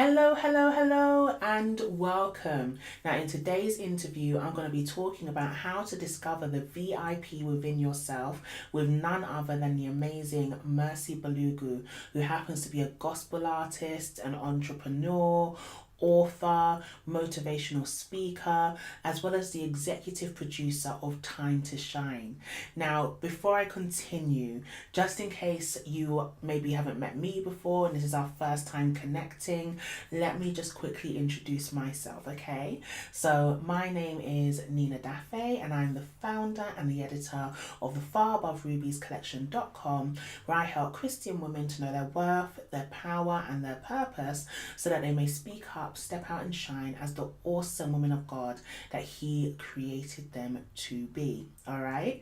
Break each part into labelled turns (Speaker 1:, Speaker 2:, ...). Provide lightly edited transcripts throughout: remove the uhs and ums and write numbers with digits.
Speaker 1: Hello, hello, hello, and welcome. Now, in today's interview, I'm going to be talking about how to discover the VIP within yourself with none other than the amazing Mercy Balugu, who happens to be a gospel artist, an entrepreneur, author, motivational speaker, as well as the executive producer of Time to Shine. Now, before I continue, just in case you maybe haven't met me before and this is our first time connecting, let me just quickly introduce myself, okay? So, my name is Nina Dafe, and I'm the founder and the editor of the Far Above Rubies Collection.com, where I help Christian women to know their worth, their power, and their purpose so that they may speak up, step out, and shine as the awesome women of God that He created them to be. All right.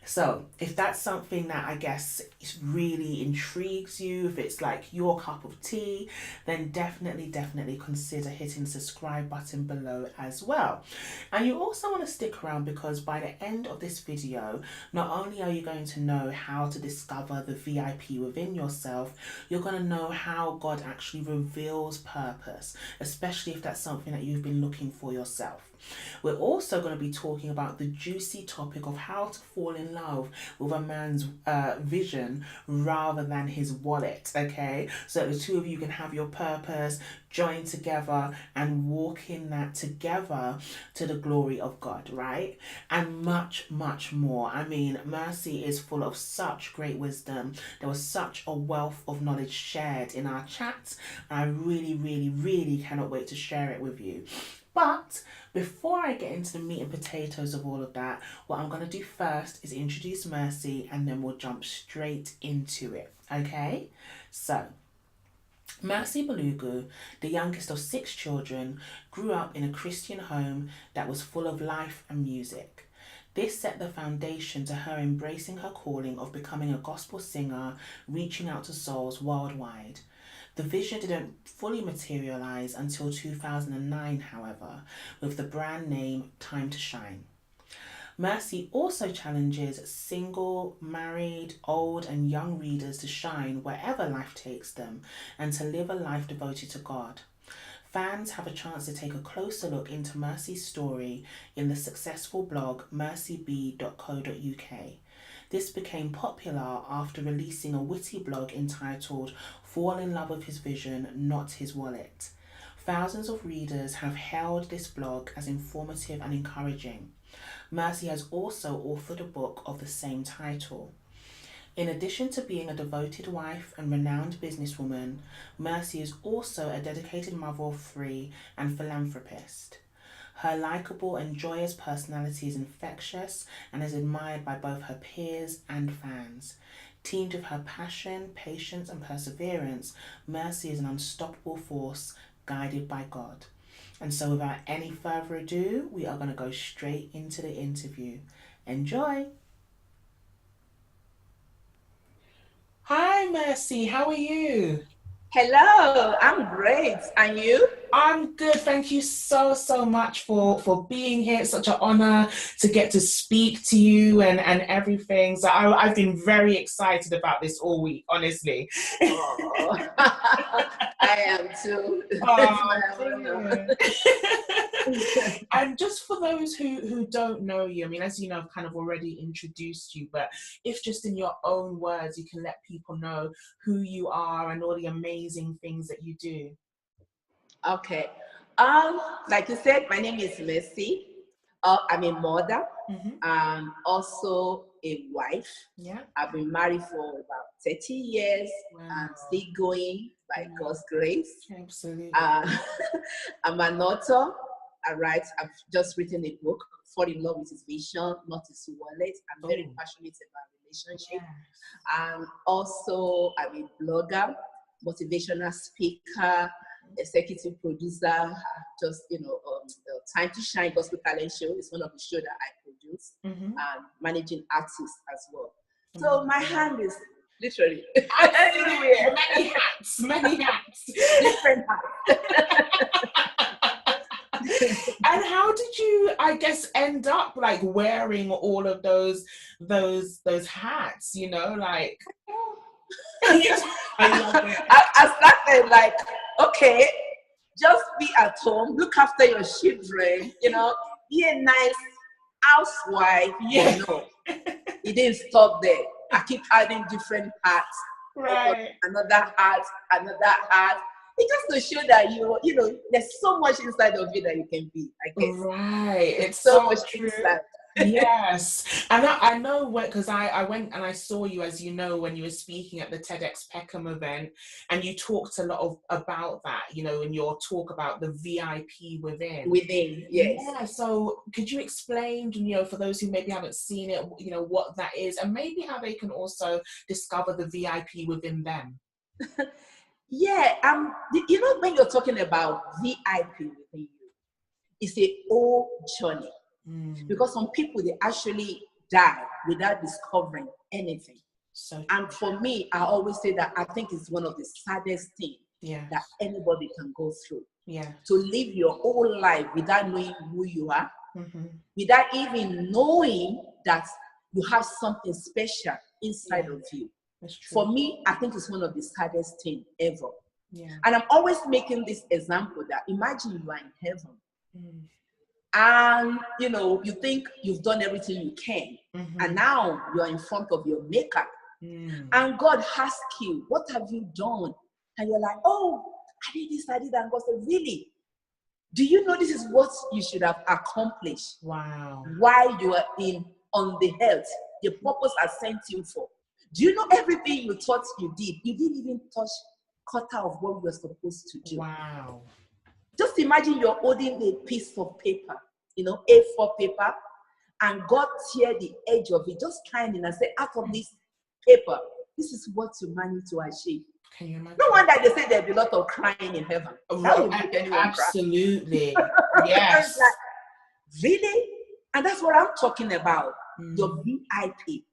Speaker 1: So, if that's something that I guess really intrigues you, if it's like your cup of tea, then definitely consider hitting the subscribe button below as well. And you also want to stick around because by the end of this video, not only are you going to know how to discover the VIP within yourself, you're going to know how God actually reveals purpose, especially if that's something that you've been looking for yourself. We're also going to be talking about the juicy topic of how to fall in love with a man's vision rather than his wallet, okay? So the two of you can have your purpose, join together and walk in that together to the glory of God, right? And much more. I mean, Mercy is full of such great wisdom. There was such a wealth of knowledge shared in our chats. And I really cannot wait to share it with you. But before I get into the meat and potatoes of all of that, what I'm going to do first is introduce Mercy and then we'll jump straight into it. Okay? So, Mercy Balugu, the youngest of 6 children, grew up in a Christian home that was full of life and music. This set the foundation to her embracing her calling of becoming a gospel singer, reaching out to souls worldwide. The vision didn't fully materialize until 2009, however, with the brand name Time to Shine. Mercy also challenges single, married, old, and young readers to shine wherever life takes them and to live a life devoted to God. Fans have a chance to take a closer look into Mercy's story in the successful blog mercyb.co.uk. This became popular after releasing a witty blog entitled Fall in Love with His Vision, Not His Wallet. Thousands of readers have hailed this blog as informative and encouraging. Mercy has also authored a book of the same title. In addition to being a devoted wife and renowned businesswoman, Mercy is also a dedicated mother of 3 and philanthropist. Her likable and joyous personality is infectious and is admired by both her peers and fans. Teamed with her passion, patience, and perseverance, Mercy is an unstoppable force guided by God. And so without any further ado, we are going to go straight into the interview. Enjoy! Hi Mercy, how are you?
Speaker 2: Hello, I'm great. And you?
Speaker 1: I'm good. Thank you so much for being here. It's such an honor to get to speak to you and everything. So I've been very excited about this all week, honestly.
Speaker 2: Oh, I am too. It's
Speaker 1: Oh,
Speaker 2: my honor.
Speaker 1: brilliant. And just for those who don't know you, I mean, as you know, I've kind of already introduced you, but if just in your own words, you can let people know who you are and all the amazing things that you do.
Speaker 2: Okay. Like you said, my name is Mercy. I'm a mother
Speaker 1: Mm-hmm.
Speaker 2: and also a wife.
Speaker 1: Yeah.
Speaker 2: I've been married for about 30 years and
Speaker 1: Wow.
Speaker 2: still going by
Speaker 1: Wow.
Speaker 2: God's grace.
Speaker 1: Absolutely.
Speaker 2: Uh, I'm an author. I've just written a book, Fall in Love with His Vision, Not His Wallet. I'm very
Speaker 1: Oh,
Speaker 2: passionate about relationship.
Speaker 1: yes.
Speaker 2: And also, I'm a blogger, motivational speaker, executive producer. Just, the Time to Shine Gospel Talent Show is one of the shows that I produce,
Speaker 1: Mm-hmm.
Speaker 2: and managing artists as well. So my
Speaker 1: Amazing.
Speaker 2: hand is literally
Speaker 1: Absolutely.
Speaker 2: everywhere,
Speaker 1: Many hats. Many hats.
Speaker 2: different
Speaker 1: And how did you, I guess, end up like wearing all of those hats? You know, like
Speaker 2: hats.
Speaker 1: I love it.
Speaker 2: I started like, okay. just be at home, look after your children, be a nice housewife.
Speaker 1: Yeah.
Speaker 2: No, it didn't stop there. I keep adding different hats.
Speaker 1: Right.
Speaker 2: Another hat, another hat. It's just to show that there's so much inside of you that you can be, I guess.
Speaker 1: Right. It's
Speaker 2: so
Speaker 1: so
Speaker 2: much
Speaker 1: true.
Speaker 2: inside.
Speaker 1: Yes. And I know because I went and I saw you, as you know, when you were speaking at the TEDx Peckham event, and you talked a lot about that, in your talk about the VIP within.
Speaker 2: Within, yes.
Speaker 1: Yeah. So could you explain, for those who maybe haven't seen it, what that is, and maybe how they can also discover the VIP within them?
Speaker 2: Yeah. When you're talking about VIP within you, it's a whole journey. Because some people, they actually die without discovering anything. And for me, I always say that I think it's one of the saddest things that anybody can go through.
Speaker 1: Yeah.
Speaker 2: To live your whole life without knowing who you are, without even knowing that you have something special inside of you.
Speaker 1: That's true.
Speaker 2: For me, I think it's one of the saddest things ever.
Speaker 1: Yeah.
Speaker 2: And I'm always making this example that imagine you are in heaven. And you think you've done everything you can, and now you're in front of your maker, and God asks you, what have you done? And you're like, oh, I did this, I did that. And God said, really? Do you know this is what you should have accomplished?
Speaker 1: Wow.
Speaker 2: While you are on the earth, the purpose I sent you for. Do you know everything you thought you did? You didn't even touch quarter of what you were supposed to do.
Speaker 1: Wow.
Speaker 2: Just imagine you're holding a piece of paper, A4 paper, and God tear the edge of it, just trying and say, out of this paper, this is what you managed to achieve.
Speaker 1: Can you imagine?
Speaker 2: No wonder they say there'll be a lot of crying in heaven. That would make anyone
Speaker 1: absolutely.
Speaker 2: cry.
Speaker 1: Yes.
Speaker 2: Really? And that's what I'm talking about. Your VIP.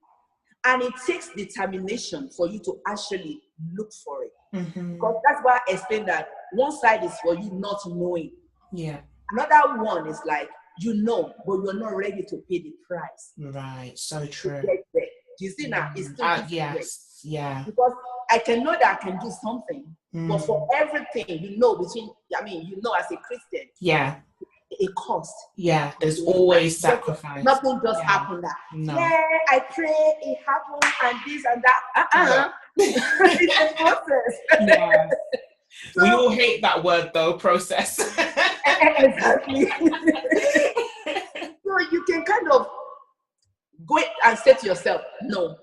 Speaker 2: And it takes determination for you to actually look for it. Because that's why I explained that one side is for you not knowing.
Speaker 1: Yeah.
Speaker 2: Another one is like, but you're not ready to pay the price.
Speaker 1: Right. So true.
Speaker 2: To get there. Do you see now? It's still
Speaker 1: yes. Yeah.
Speaker 2: Because I can know that I can do something, but for everything, as a Christian, it costs.
Speaker 1: Yeah, there's always sacrifice.
Speaker 2: Nothing just happened. I pray, it happened, and this and that. It's a process.
Speaker 1: Yeah. So, we all hate that word though, process.
Speaker 2: Exactly. So you can kind of go and say to yourself, no,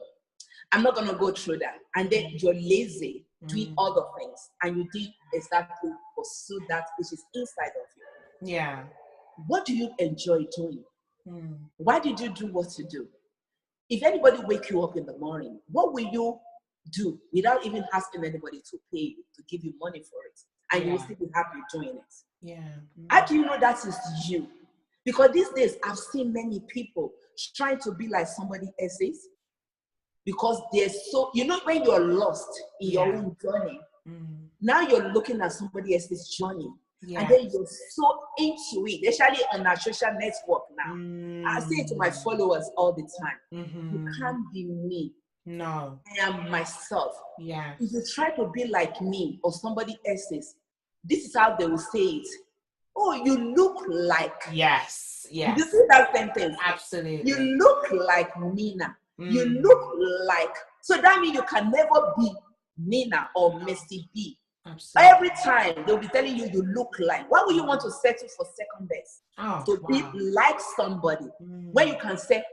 Speaker 2: I'm not going to go through that. And then you're lazy doing other things, and you did exactly pursue that which is inside of you.
Speaker 1: Yeah.
Speaker 2: What do you enjoy doing? Why did you do what you do? If anybody wake you up in the morning, what will you do without even asking anybody to pay you, to give you money for it? And you will still be happy doing it. Yeah. How do you know that is you? Because these days, I've seen many people trying to be like somebody else's. Because they're so, when you're lost in your own journey, now you're looking at somebody else's journey. And then you're so into it, especially on our social network now. I say it to my followers all the time. You can't be me.
Speaker 1: No.
Speaker 2: I am myself.
Speaker 1: Yeah.
Speaker 2: If you try to be like me or somebody else's, this is how they will say it. Oh, you look like.
Speaker 1: Yes. Yes.
Speaker 2: Did you see that sentence?
Speaker 1: Absolutely.
Speaker 2: You look like Nina. You look like. So that means you can never be Nina or Messi B. Absolutely. Every time they'll be telling you look like. Why would you want to settle for second best? To be like somebody when you can say,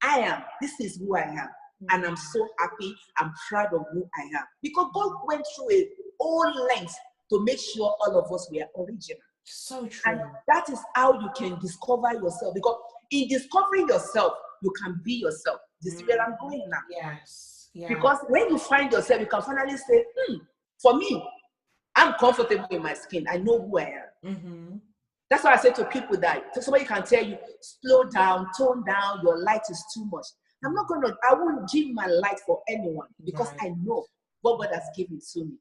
Speaker 2: I am. This is who I am. And I'm so happy. I'm proud of who I am. Because God went through a whole length to make sure all of us were original.
Speaker 1: So true.
Speaker 2: And that is how you can discover yourself. Because in discovering yourself, you can be yourself. This is where I'm going now.
Speaker 1: Yes. Yeah.
Speaker 2: Because when you find yourself, you can finally say, for me, I'm comfortable in my skin. I know who I am. That's why I say to people that somebody can tell you, slow down, tone down, your light is too much. I won't dim my light for anyone because I know what God has given to me.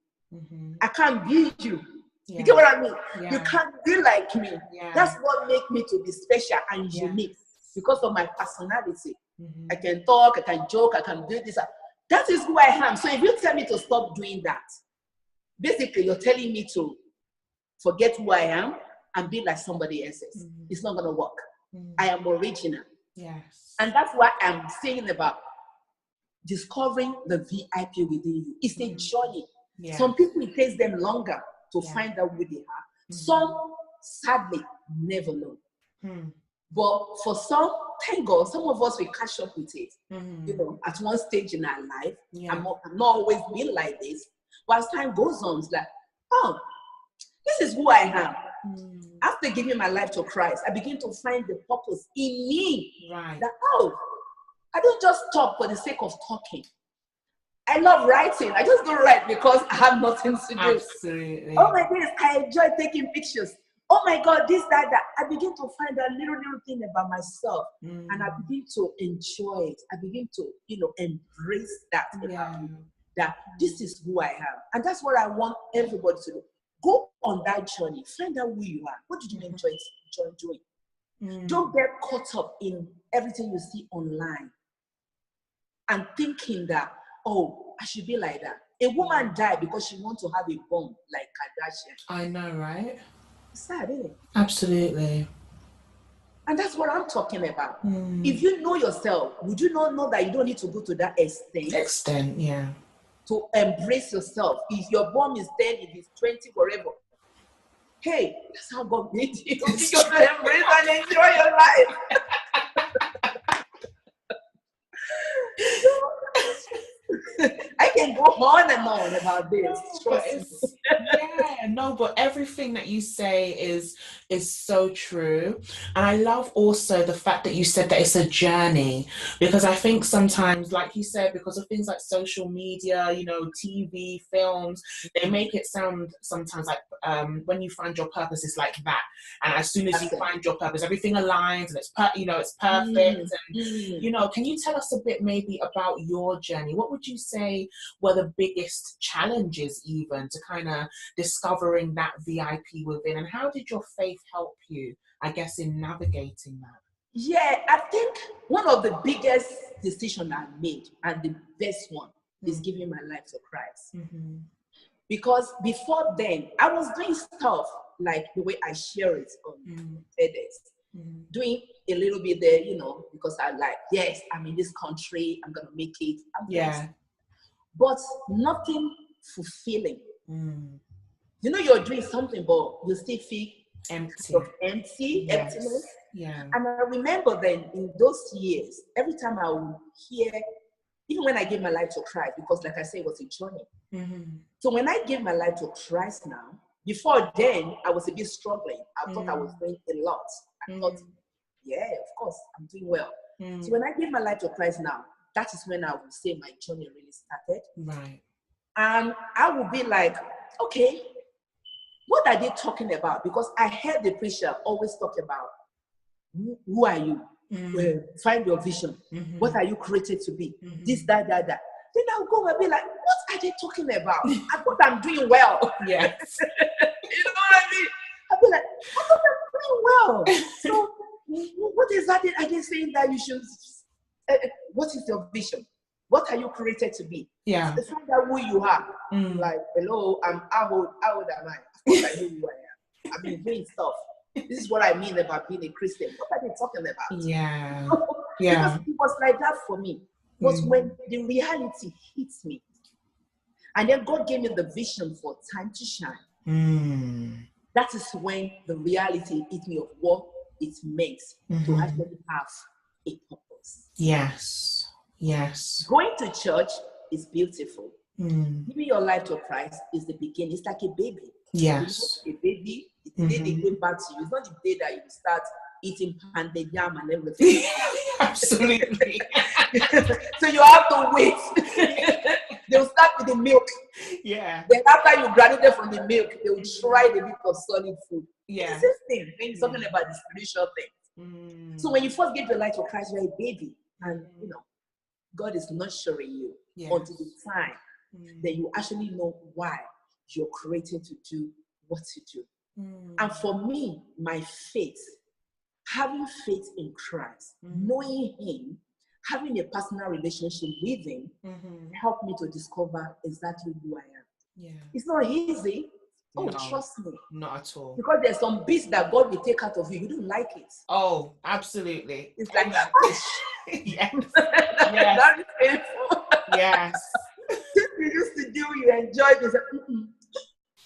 Speaker 2: I can't be you. You get what I mean? You can't be like me. That's what makes me to be special and unique because of my personality. I can talk, I can joke, I can do this. That is who I am. So if you tell me to stop doing that, basically you're telling me to forget who I am and be like somebody else's. It's not going to work. I am original.
Speaker 1: Yes.
Speaker 2: And that's why I'm saying about discovering the VIP within you. It's a journey.
Speaker 1: Yes.
Speaker 2: Some people, it takes them longer to find out who they are. Some, sadly, never know. But for some, thank God, some of us will catch up with it. You know, at one stage in our life. I'm not always been like this. But as time goes on, it's like, oh, this is who I am. After giving my life to Christ, I begin to find the purpose in me.
Speaker 1: Right.
Speaker 2: That, oh, I don't just talk for the sake of talking. I love writing. I just don't write because I have nothing to do.
Speaker 1: Absolutely.
Speaker 2: Oh my goodness, I enjoy taking pictures. Oh my God, this, that. I begin to find a little thing about myself. And I begin to enjoy it. I begin to, embrace that about me. That this is who I am. And that's what I want everybody to do. Go on that journey. Find out who you are. What did you enjoy doing? Don't get caught up in everything you see online and thinking that, oh, I should be like that. A woman died because she wants to have a bum like Kardashian.
Speaker 1: I know, right?
Speaker 2: It's sad, isn't it?
Speaker 1: Absolutely.
Speaker 2: And that's what I'm talking about. If you know yourself, would you not know that you don't need to go to that extent?
Speaker 1: Yeah.
Speaker 2: To embrace yourself. If your bum is 10, if it's 20, whatever. Hey, that's how God made you. You got to embrace and enjoy your life. I can go on and on about this.
Speaker 1: But everything that you say is so true. And I love also the fact that you said that it's a journey, because I think sometimes, like you said, because of things like social media, TV, films, they make it sound sometimes like when you find your purpose, it's like that. And as soon as you find your purpose, everything aligns and it's it's perfect. And can you tell us a bit maybe about your journey? What would you say were the biggest challenges even to kind of discovering that VIP within, and how did your faith help you, I guess, in navigating that?
Speaker 2: Yeah, I think one of the biggest decisions I made, and the best one, is giving my life to Christ. Because before then, I was doing stuff like the way I share it on TEDx, doing a little bit there, because I like, yes, I'm in this country, I'm going to make it. But nothing fulfilling. You're doing something, but you still feel emptiness.
Speaker 1: Yeah.
Speaker 2: And I remember then in those years, every time I would hear, even when I gave my life to Christ, because like I said, it was a journey. So when I gave my life to Christ now, before then, I was a bit struggling. I thought I was doing a lot. I thought, yeah, of course, I'm doing well. So when I gave my life to Christ now, that is when I would say my journey really started.
Speaker 1: Right.
Speaker 2: And I would be like, okay, what are they talking about? Because I heard the preacher always talk about, who are you? Find your vision. What are you created to be? This, that. Then I'll go and be like, what are they talking about? I thought I'm doing well.
Speaker 1: Yes.
Speaker 2: You know what I mean? I'll be like, I thought I'm doing well. So what is that? Are they saying that you should, what is your vision? What are you created to be?
Speaker 1: Yeah.
Speaker 2: To find out who you are. Like, hello, how old am I? Of course I know who I am. I've been doing stuff. This is what I mean about being a Christian. What are they talking about?
Speaker 1: Yeah.
Speaker 2: Because it was like that for me. But when the reality hits me, and then God gave me the vision for Time to Shine, that is when the reality hit me of what it makes to actually have a purpose.
Speaker 1: Yes.
Speaker 2: Going to church is beautiful. Giving your life to Christ is the beginning. It's like a baby.
Speaker 1: Yes.
Speaker 2: A baby, the day they give back to you, it's not the day that you start eating pounded yam and everything.
Speaker 1: Absolutely.
Speaker 2: So you have to wait. They'll start with the milk.
Speaker 1: Yeah.
Speaker 2: Then after you graduate from the milk, they will try the bit of solid food.
Speaker 1: Yeah.
Speaker 2: It's this thing when you're talking about the spiritual things. So when you first give your life to Christ, you're a baby. And God is nurturing you until the time that you actually know why you're created to do what you do. And for me, my faith, having faith in Christ, knowing Him, having a personal relationship with Him, helped me to discover exactly who I am.
Speaker 1: Yeah.
Speaker 2: It's not easy. Oh,
Speaker 1: No,
Speaker 2: trust me.
Speaker 1: not at all.
Speaker 2: Because there's some bits that God will take out of you. You don't like it.
Speaker 1: Oh, absolutely.
Speaker 2: It's like,
Speaker 1: Yes.
Speaker 2: that is painful.
Speaker 1: Yes.
Speaker 2: Things you used to do, you enjoyed it.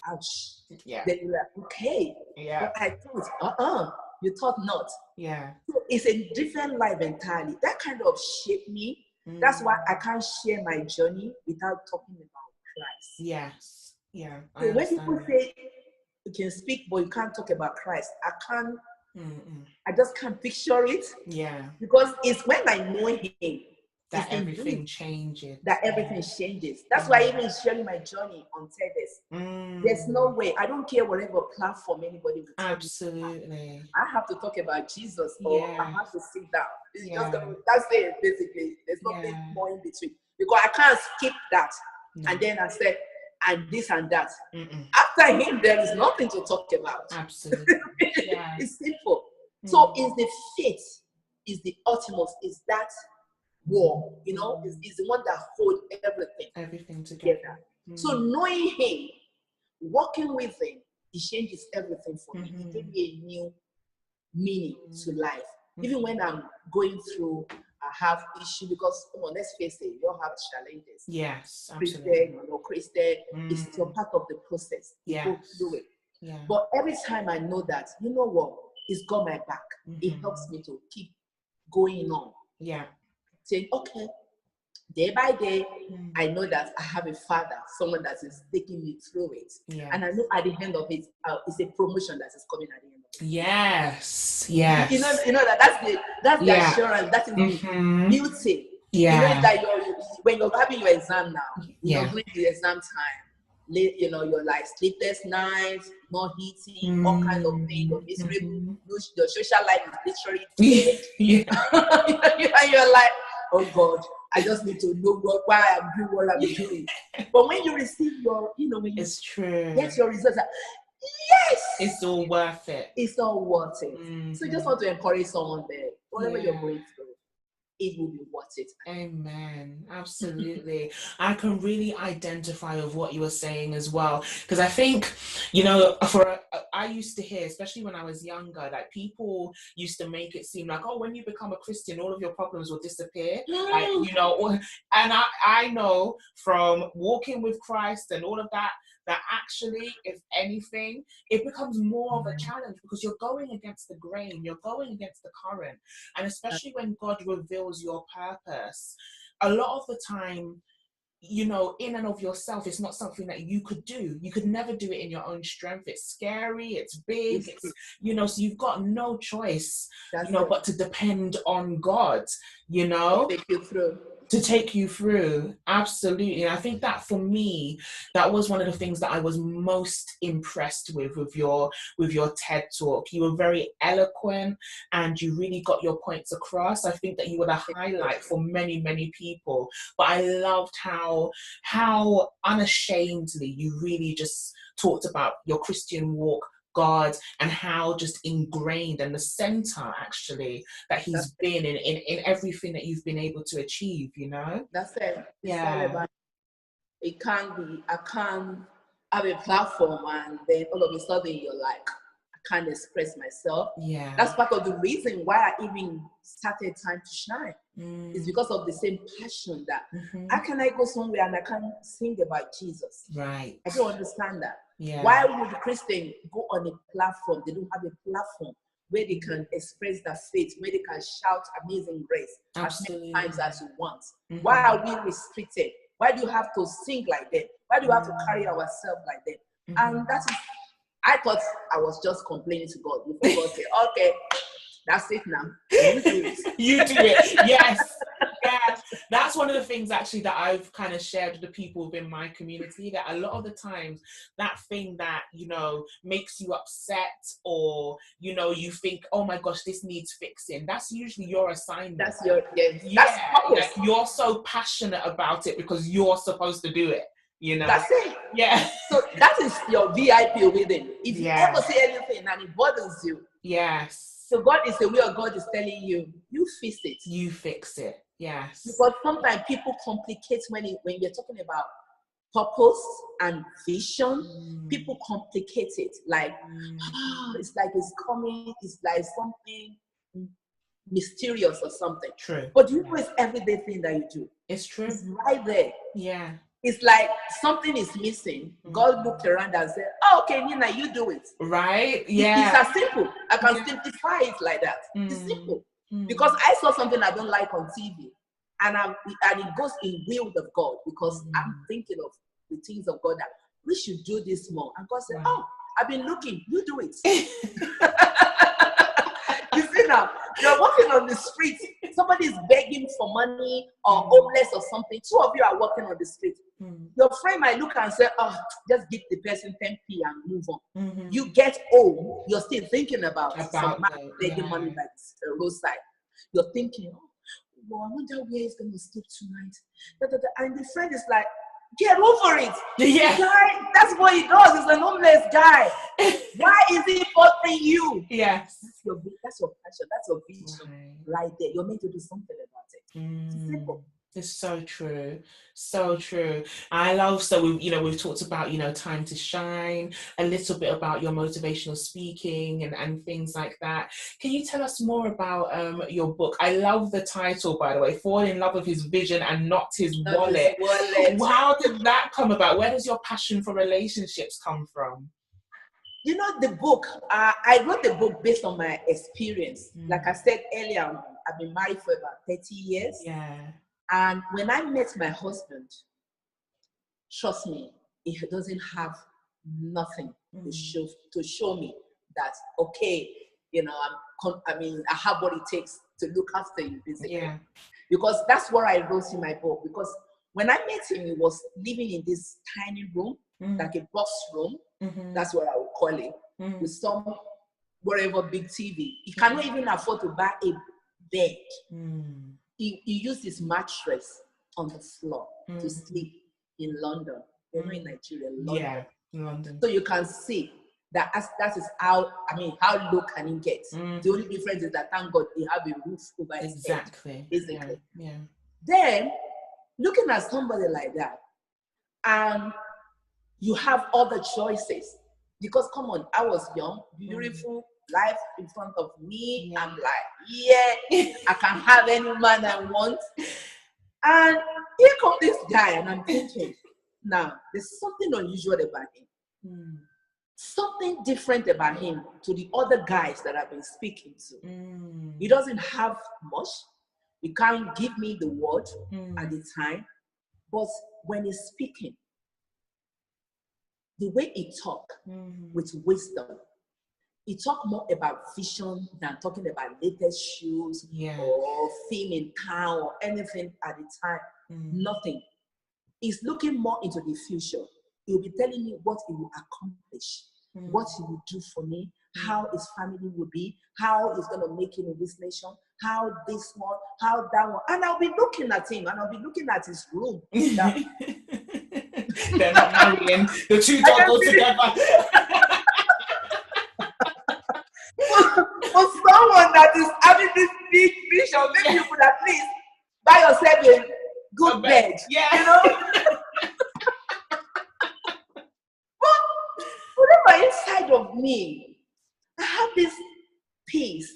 Speaker 2: Ouch.
Speaker 1: Yeah.
Speaker 2: Then you're like, okay.
Speaker 1: Yeah.
Speaker 2: But I thought, you thought not.
Speaker 1: Yeah.
Speaker 2: So it's a different life entirely. That kind of shaped me. That's why I can't share my journey without talking about Christ.
Speaker 1: Yes. Yeah.
Speaker 2: So when people say you can speak, but you can't talk about Christ, I can't. I just can't picture it.
Speaker 1: Yeah.
Speaker 2: Because it's when I know Him
Speaker 1: that everything changes.
Speaker 2: That everything changes. That's why even sharing my journey on TEDx, there's no way. I don't care whatever platform anybody will tell
Speaker 1: Absolutely.
Speaker 2: me. I have to talk about Jesus, or I have to sit down. It's just that's it, basically. There's nothing more in between. Because I can't skip that. And then I said, and this and that. After Him, there is nothing to talk about.
Speaker 1: Absolutely.
Speaker 2: It's simple. So is the faith, is the ultimate, is that war, is the one that holds everything together. So knowing Him, walking with Him, it changes everything for me. It gave me a new meaning to life. Even when I'm going through, I have issue, because let's face it, you all have challenges.
Speaker 1: Yes,
Speaker 2: absolutely. Christian, it's still part of the process. You go through it. Yeah. But every time I know that, you know what, it's got my back. It helps me to keep going on. Yeah. Saying, okay, day by day, I know that I have a Father, someone that is taking me through it. Yeah. And I know at the end of it, it's a promotion that is coming at the end of it.
Speaker 1: Yes. Yes.
Speaker 2: You know that's the assurance, that is the beauty.
Speaker 1: Yeah.
Speaker 2: You know that when you're having your exam now, you're doing the exam time. You're like sleepless nights, not eating, all kinds of things. You're miserable. Your social life is literally dead. And you're like, oh God, I just need to know why I'm doing what I'm doing. But when you receive your, when you
Speaker 1: it's true.
Speaker 2: Get your results, yes,
Speaker 1: it's all worth it.
Speaker 2: It's all worth it. So just want to encourage someone there, whatever you're going through, it will be worth it.
Speaker 1: Amen. Absolutely. I can really identify with what you were saying as well, because I think, I used to hear, especially when I was younger, like people used to make it seem like, oh, when you become a Christian, all of your problems will disappear. Like, and I know from walking with Christ and all of that actually, if anything, it becomes more of a challenge, because you're going against the grain, you're going against the current. And especially when God reveals your purpose, a lot of the time, in and of yourself, it's not something that you could do. You could never do it in your own strength. It's scary, it's big, so you've got no choice, but to depend on God, to take you through. Absolutely. And I think that for me, that was one of the things that I was most impressed with your TED talk. You were very eloquent and you really got your points across. I think that you were the highlight for many, many people. But I loved how unashamedly you really just talked about your Christian walk, God, and how just ingrained and the center actually that He's been in everything that you've been able to achieve,
Speaker 2: That's it. It's all about, it can't be, I can't have a platform and then all of a sudden you're like, I can't express myself. Yeah. That's part of the reason why I even started Time to Shine. It's because of the same passion that how can I go somewhere and I can't sing about Jesus? Right. I don't understand that. Yeah. Why would the Christian go on a platform? They don't have a platform where they can express their faith, where they can shout Amazing Grace as many times as you want. Why are we restricted? Why do you have to sing like that? Why do you have to carry ourselves like that? And that is, I thought I was just complaining to God. Before God said, okay, that's it now. You do it.
Speaker 1: You do it. Yes. Yes. That's one of the things actually that I've kind of shared with the people within my community, that a lot of the times that thing that, makes you upset or, you think, oh my gosh, this needs fixing. That's usually your assignment.
Speaker 2: That's your,
Speaker 1: you're so passionate about it because you're supposed to do it.
Speaker 2: That's it.
Speaker 1: Yeah.
Speaker 2: So that is your VIP within. If you ever say anything and it bothers you.
Speaker 1: Yes.
Speaker 2: So God is the way of God is telling you, you fix it.
Speaker 1: You fix it. Yes.
Speaker 2: Because sometimes people complicate when you're talking about purpose and vision, people complicate it. Like, it's like it's coming, it's like something mysterious or something.
Speaker 1: True.
Speaker 2: But you know, it's everyday thing that you do.
Speaker 1: It's true.
Speaker 2: It's right there.
Speaker 1: Yeah.
Speaker 2: It's like something is missing. God looked around and said, oh, okay, Nina, you do it.
Speaker 1: Right? Yeah.
Speaker 2: It's as simple. I can simplify it like that. It's simple. Because I saw something I don't like on TV. And it goes in will of God, because I'm thinking of the things of God that we should do this more. And God said, oh, I've been looking, you do it. You see now, you're walking on the street, somebody is begging for money or homeless or something. Two of you are walking on the street. Your friend might look and say, oh, just give the person 10p and move on. You get home, you're still thinking about some man begging money by the roadside. You're thinking, oh, well, I wonder where he's going to sleep tonight. And the friend is like, get over it.
Speaker 1: Yeah.
Speaker 2: Guy, that's what he does. He's an homeless guy. Why is he bothering you?
Speaker 1: Yes.
Speaker 2: That's your passion. That's your vision right there. You're meant to do something about it. It's simple.
Speaker 1: It's so true. So true. I love, so we've talked about, time to shine, a little bit about your motivational speaking and things like that. Can you tell us more about your book? I love the title, by the way, Fall in Love with His Vision and Not His Wallet. How did that come about? Where does your passion for relationships come from?
Speaker 2: You know, the book, I wrote the book based on my experience. Like I said earlier, I've been married for about 30 years.
Speaker 1: Yeah.
Speaker 2: And when I met my husband, trust me, he doesn't have nothing to show me that, okay, I have what it takes to look after you, basically.
Speaker 1: Yeah.
Speaker 2: Because that's what I wrote in my book. Because when I met him, he was living in this tiny room, like a box room. That's what I would call it, with some whatever big TV. He cannot even afford to buy a bed. He used his mattress on the floor to sleep in London. We're not in Nigeria, London.
Speaker 1: Yeah, London.
Speaker 2: So you can see that is how low can he get? The only difference is that, thank God, they have a roof over his head. Basically.
Speaker 1: Yeah.
Speaker 2: Then, looking at somebody like that, and you have other choices. Because, come on, I was young, beautiful, life in front of me. I'm like, I can have any man I want. And here comes this guy, and I'm thinking, now, there's something unusual about him. Something different about him to the other guys that I've been speaking to. He doesn't have much. He can't give me the word at the time. But when he's speaking, the way he talks with wisdom, he talk more about vision than talking about latest shoes or film in town or anything at the time. Nothing. He's looking more into the future. He'll be telling me what he will accomplish, what he will do for me, how his family will be, how he's going to make it in this nation, how this one, how that one. And I'll be looking at him, and I'll be looking at his room.
Speaker 1: They're not marrying. The two don't go together.
Speaker 2: For someone that is having this big vision, maybe you could at least buy yourself a good bed.
Speaker 1: Yeah.
Speaker 2: But whatever inside of me, I have this peace.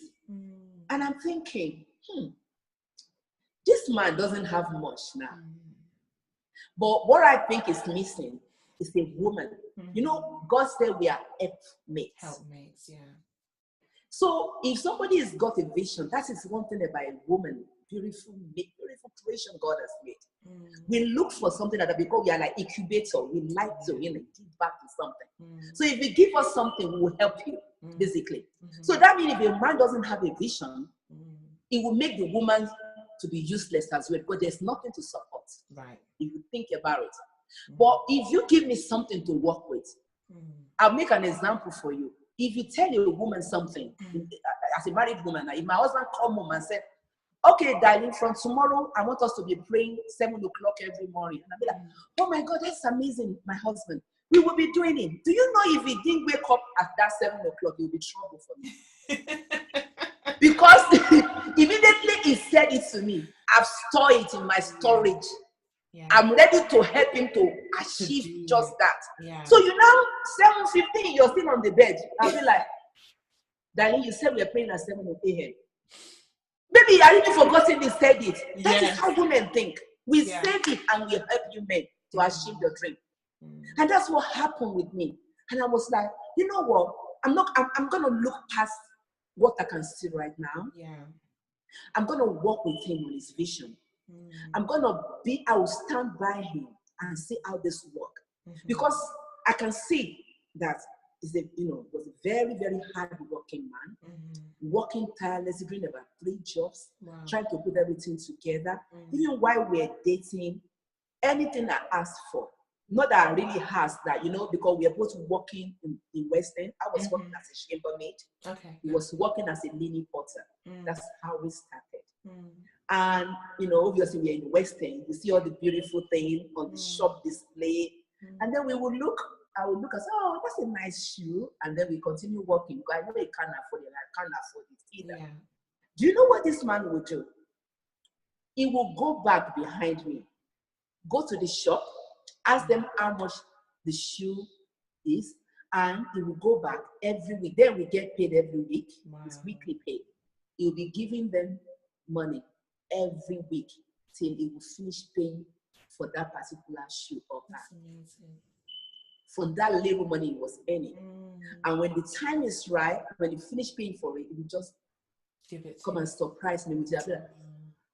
Speaker 2: And I'm thinking, this man doesn't have much now. But what I think is missing is a woman. You know, God said we are helpmates.
Speaker 1: Helpmates, yeah.
Speaker 2: So if somebody has got a vision, that is one thing about a woman, beautiful creation God has made. We look for something that because we are like incubator, we like to give back to something. So if you give us something, we will help you, basically. So that means if a man doesn't have a vision, it will make the woman to be useless as well, because there's nothing to support.
Speaker 1: Right.
Speaker 2: If you think about it. But if you give me something to work with, I'll make an example for you. If you tell a woman something, as a married woman, if my husband come home and said, okay, darling, from tomorrow, I want us to be praying 7 o'clock every morning. And I'll be like, oh my God, that's amazing, my husband. We will be doing it. Do you know if he didn't wake up at that 7 o'clock, it will be trouble for me? Because immediately he said it to me, I've stored it in my storage.
Speaker 1: Yeah.
Speaker 2: I'm ready to help him to achieve just that.
Speaker 1: Yeah.
Speaker 2: So you know, 7:15, you're still on the bed. I'll be like, darling, you said we're praying at 7 a.m. Maybe I even forgotten we said it. That is how women think. We said it and we help you men to achieve your dream. And that's what happened with me. And I was like, you know what? I'm gonna look past what I can see right now.
Speaker 1: Yeah.
Speaker 2: I'm gonna walk with him on his vision. I will stand by him and see how this work. Because I can see that was a very, very hard working man, working tirelessly, doing about 3 jobs, trying to put everything together. Even while we're dating, anything I asked for, not that I really asked that, because we are both working in West End. I was working as a chambermaid.
Speaker 1: Okay.
Speaker 2: He was working as a linen potter. That's how we started. And, obviously we're in West End. You see all the beautiful things on the shop display. And then I would look and say, oh, that's a nice shoe. And then we continue working. Because I know he can't afford it. I can't afford it either. Yeah. Do you know what this man will do? He will go back behind me, go to the shop, ask them how much the shoe is, and he will go back every week. Then we get paid every week. It's weekly pay. He'll be giving them money every week till he will finish paying for that particular shoe or bag. For that little money he was earning. And when the time is right, when he finish paying for it, he will just come and surprise me with that.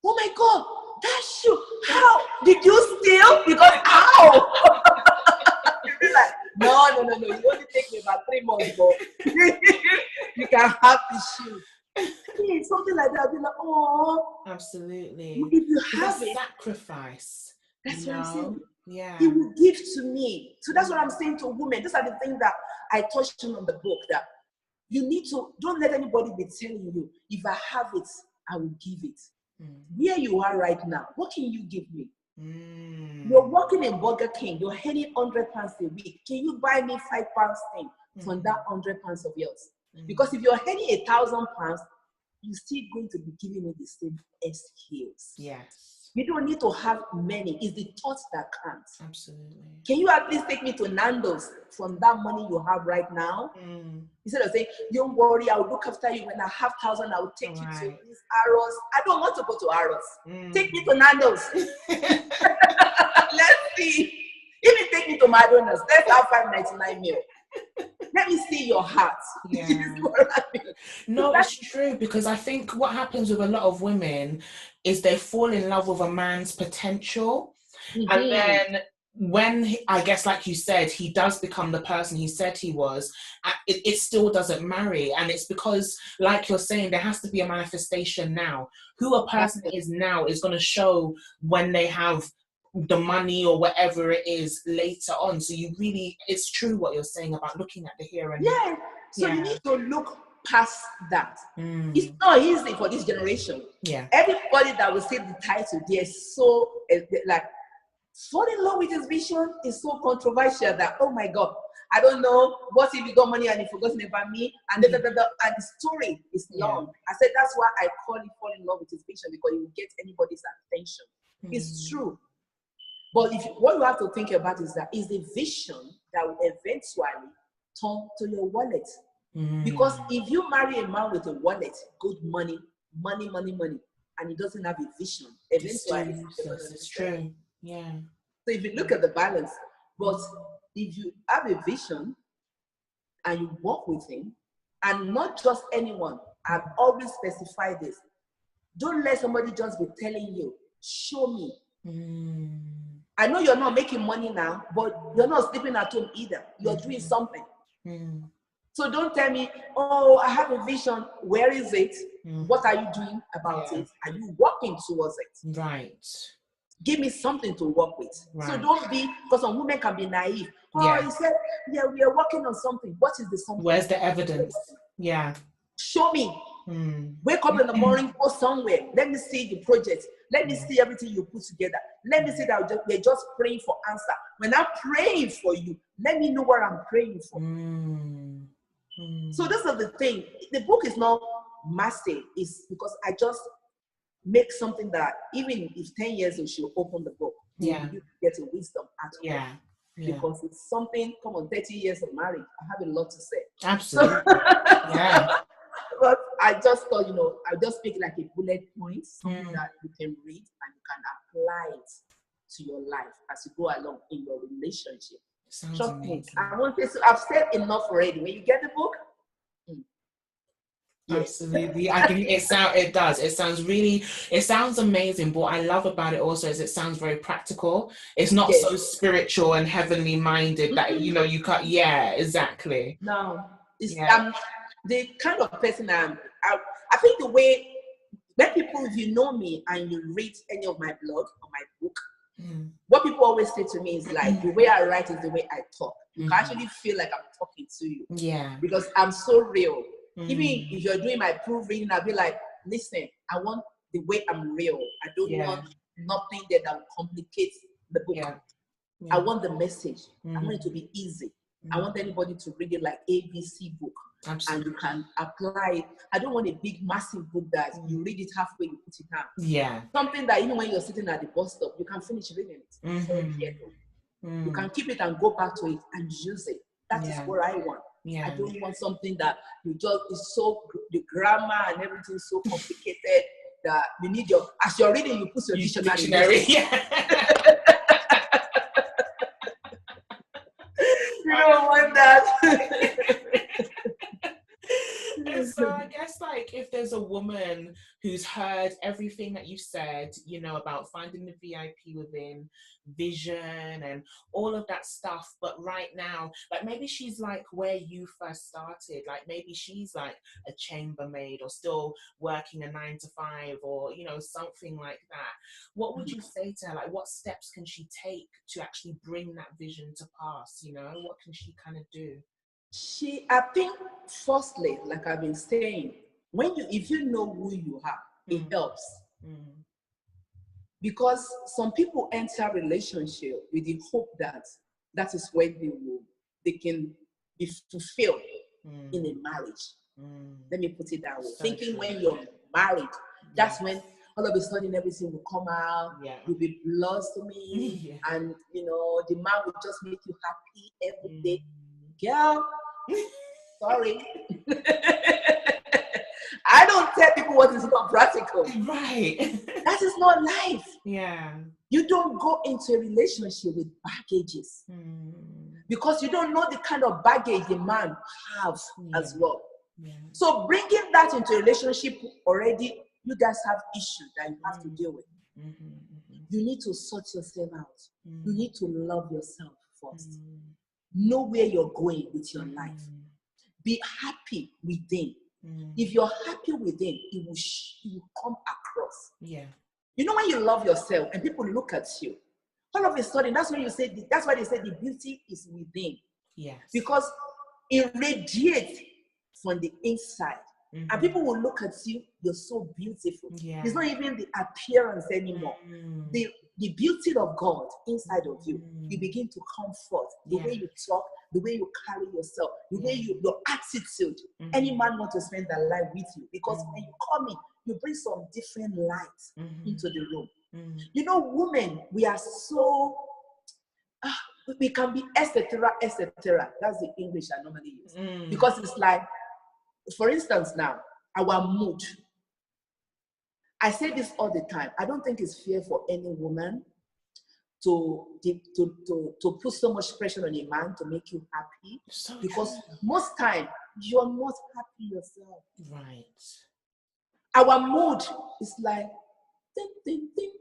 Speaker 2: Oh my God, that shoe, how? Did you steal? Because how? You'll be like, no, you only take me about 3 months, but you can have the shoe. Yeah, something like that. I'll be like, oh.
Speaker 1: Absolutely.
Speaker 2: If you have
Speaker 1: a sacrifice.
Speaker 2: That's what I'm saying.
Speaker 1: Yeah.
Speaker 2: He will give to me. So that's what I'm saying to women. These are the things that I touched on the book, that you need to, don't let anybody be telling you, if I have it, I will give it. Where you are right now, what can you give me? You're working in Burger King, you're earning £100 a week. Can you buy me £5 thing from that £100 of yours? Because if you're earning £1,000, you're still going to be giving me the same skills.
Speaker 1: Yes.
Speaker 2: You don't need to have many. It's the thoughts that count.
Speaker 1: Absolutely.
Speaker 2: Can you at least take me to Nando's from that money you have right now? Instead of saying, don't worry, I'll look after you. When I have 1,000, I'll take you to these Arrows. I don't want to go to Arrows. Take me to Nando's. Let's see. Even take me to McDonald's. Let's have $5.99 meal. Let me see your heart.
Speaker 1: Yeah. No, it's true, because I think what happens with a lot of women is they fall in love with a man's potential. And then when, I guess, like you said, he does become the person he said he was, it still doesn't marry. And it's because, like you're saying, there has to be a manifestation now. Who a person is now is going to show when they have the money or whatever it is later on. So you really, it's true what you're saying about looking at the here and
Speaker 2: now. So you need to look past that. It's not easy for this generation.
Speaker 1: Yeah.
Speaker 2: Everybody that will say the title, they're so like, fall in love with his vision is so controversial that, oh my God, I don't know, what if you got money and you forgotten about me? And and the story is long. I said that's why I call it fall in love with his vision, because it will get anybody's attention. It's true. But what you have to think about is that is the vision that will eventually turn to your wallet. Because if you marry a man with a wallet, good money, and he doesn't have a vision, eventually
Speaker 1: it's true. Yeah.
Speaker 2: So if you look at the balance, but if you have a vision and you work with him, and not just anyone, I've always specified this. Don't let somebody just be telling you, show me. I know you're not making money now, but you're not sleeping at home either. You're doing something. So don't tell me, oh, I have a vision. Where is it? What are you doing about it? Are you working towards it?
Speaker 1: Right.
Speaker 2: Give me something to work with. Right. So don't be, because some women can be naive. Oh, he said, yeah, we are working on something. What is the something?
Speaker 1: Where's the evidence? Yeah.
Speaker 2: Show me. Wake up in the morning, go somewhere. Let me see the project. Let me see everything you put together. Let me see that we're just praying for answer. When I'm praying for you, let me know what I'm praying for. So this is the thing. The book is not massive. It's because I just make something that even if 10 years ago she'll open the book, will
Speaker 1: Yeah.
Speaker 2: you get a wisdom out of it.
Speaker 1: Yeah. Yeah.
Speaker 2: Because it's something, come on, 30 years of marriage, I have a lot to say.
Speaker 1: Absolutely.
Speaker 2: So,
Speaker 1: Yeah.
Speaker 2: but I just thought, I'll just pick like a bullet point, something
Speaker 1: Mm.
Speaker 2: that you can read and you can apply it to your life as you go along in your relationship.
Speaker 1: Sounds
Speaker 2: Trust me,
Speaker 1: amazing.
Speaker 2: I want this. I've said enough already. When you get the book, yes.
Speaker 1: Absolutely. I think it does. It sounds amazing, but what I love about it also is it sounds very practical. It's not
Speaker 2: Yes.
Speaker 1: so spiritual and heavenly minded that, you can't, yeah, exactly.
Speaker 2: No, it's
Speaker 1: Yeah.
Speaker 2: the kind of person I think the way, when people, if you know me and you read any of my blog or my book, what people always say to me is like, the way I write is the way I talk. You can actually feel like I'm talking to you.
Speaker 1: Yeah.
Speaker 2: Because I'm so real. Even if you're doing my proofreading, I'll be like, listen, I want the way I'm real. I don't want nothing that will complicate the book.
Speaker 1: Yeah.
Speaker 2: I want the message. I want it to be easy. I want anybody to read it like ABC book.
Speaker 1: Absolutely.
Speaker 2: And you can apply it. I don't want a big, massive book that you read it halfway, you put it down.
Speaker 1: Yeah.
Speaker 2: Something that even when you're sitting at the bus stop, you can finish reading it. You can keep it and go back to it and use it. That is what I want.
Speaker 1: Yeah.
Speaker 2: I don't want something that is so, the grammar and everything so complicated that you need as you're reading, you put your dictionary.
Speaker 1: Yeah.
Speaker 2: You don't want that.
Speaker 1: So I guess if there's a woman who's heard everything that you said, about finding the VIP within, vision and all of that stuff, but right now, maybe she's where you first started, maybe she's a chambermaid or still working a 9 to 5 or, something like that. What would you say to her? What steps can she take to actually bring that vision to pass? What can she kind of do?
Speaker 2: I think, firstly, like I've been saying, if you know who you are, it helps. Because some people enter relationship with the hope that is when they can be fulfilled in a marriage. Let me put it that way. Thinking when you're married, that's when all of a sudden everything will come out. You'll be blossoming, and the man will just make you happy every day. Girl, sorry. I don't tell people what is not practical.
Speaker 1: Right.
Speaker 2: That is not life.
Speaker 1: Yeah.
Speaker 2: You don't go into a relationship with baggages. Because you don't know the kind of baggage the man has as well. Yeah. So bringing that into a relationship already, you guys have issues that you have to deal with. You need to sort yourself out. You need to love yourself first. Know where you're going with your life. Be happy within. If you're happy within, it will come across. Yeah. When you love yourself and people look at you, all of a sudden, that's why they say the beauty is within. Yes. Because it radiates from the inside. And people will look at you, you're so beautiful. Yeah. It's not even the appearance anymore. The beauty of God inside of you, you begin to come forth. The way you talk, the way you carry yourself, the way your attitude. Any man wants to spend their life with you because when you come in, you bring some different light into the room. Women, we are so, we can be etc. etc. That's the English I normally use. Because it's for instance now, our mood. I say this all the time. I don't think it's fair for any woman to put so much pressure on a man to make you happy. So because most time you're not happy yourself. Right. Our mood is ding, ding, ding.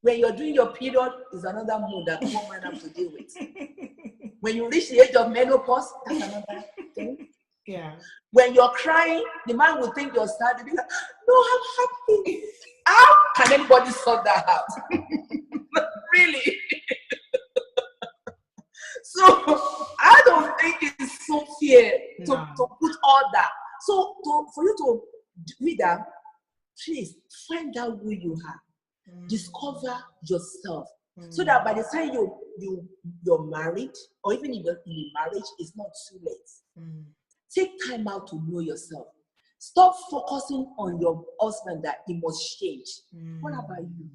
Speaker 2: When you're doing your period, is another mood that women have to deal with. When you reach the age of menopause, that's another thing. Yeah. When you're crying, the man will think you're sad. He'll be like, no, I'm happy. How can anybody sort that out? Really? So I don't think it's so fair to put all that. So for you to read that, please find out who you are. Discover yourself. So that by the time you're married, or even if you're in a marriage, it's not too late. Take time out to know yourself. Stop focusing on your husband that he must change. What about you?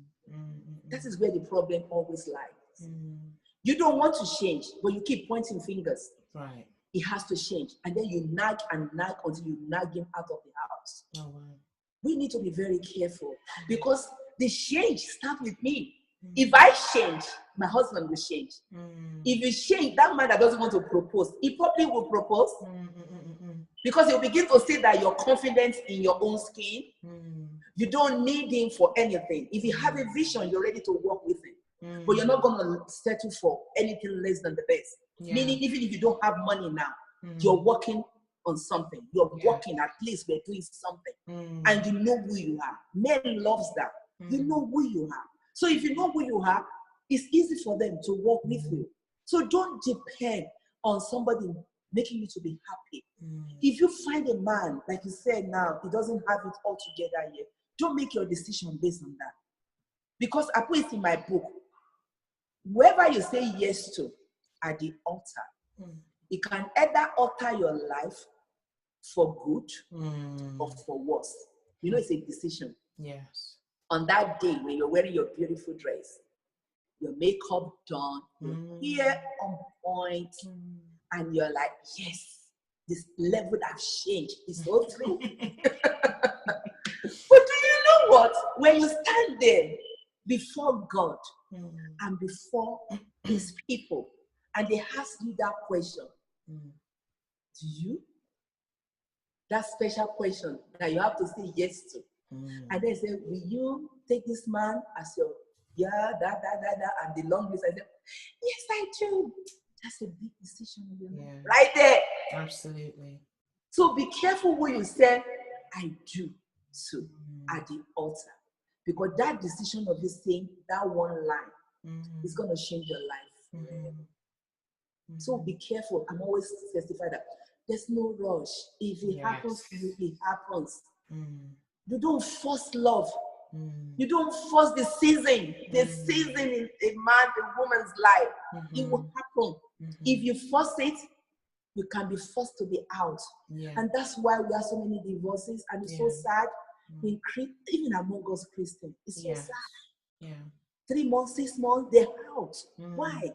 Speaker 2: That is where the problem always lies.
Speaker 1: Mm.
Speaker 2: You don't want to change, but you keep pointing fingers.
Speaker 1: Right.
Speaker 2: It has to change. And then you nag and nag until you nag him out of the house.
Speaker 1: Oh, wow.
Speaker 2: We need to be very careful because the change starts with me. If I change, my husband will change. If you change, that man that doesn't want to propose, he probably will propose because he'll begin to see that you're confident in your own skin. You don't need him for anything. If you have a vision, you're ready to work with him. But you're not going to settle for anything less than the best.
Speaker 1: Yeah.
Speaker 2: Meaning, even if you don't have money now, you're working on something. You're working, at least we're doing something. And you know who you are. Men loves that. You know who you are. So if you know who you are, it's easy for them to work with you. So don't depend on somebody making you to be happy. If you find a man, like you said now, he doesn't have it all together yet, don't make your decision based on that. Because I put it in my book, whoever you say yes to at the altar, it can either alter your life for good or for worse. You know, it's a decision.
Speaker 1: Yes.
Speaker 2: On that day when you're wearing your beautiful dress, your makeup done, your hair on point, and you're like, yes, this level have changed. It's so true. But do you know what? When you stand there before God and before his people, and they ask you that question, do you? That special question that you have to say yes to. And they say, will you take this man as your, and the long list? I said, yes, I do. That's a big decision. Right there.
Speaker 1: Absolutely.
Speaker 2: So be careful when you say, I do, so at the altar. Because that decision of you saying that one line is going to change your life. So be careful. I'm always testify that there's no rush. If it happens to you, it happens. You don't force love. You don't force the season. The season in a man, a woman's life. It will happen. If you force it, you can be forced to be out. And that's why we have so many divorces. And it's so sad. Even among us Christians, it's so sad. 3 months, 6 months, they're out. Why?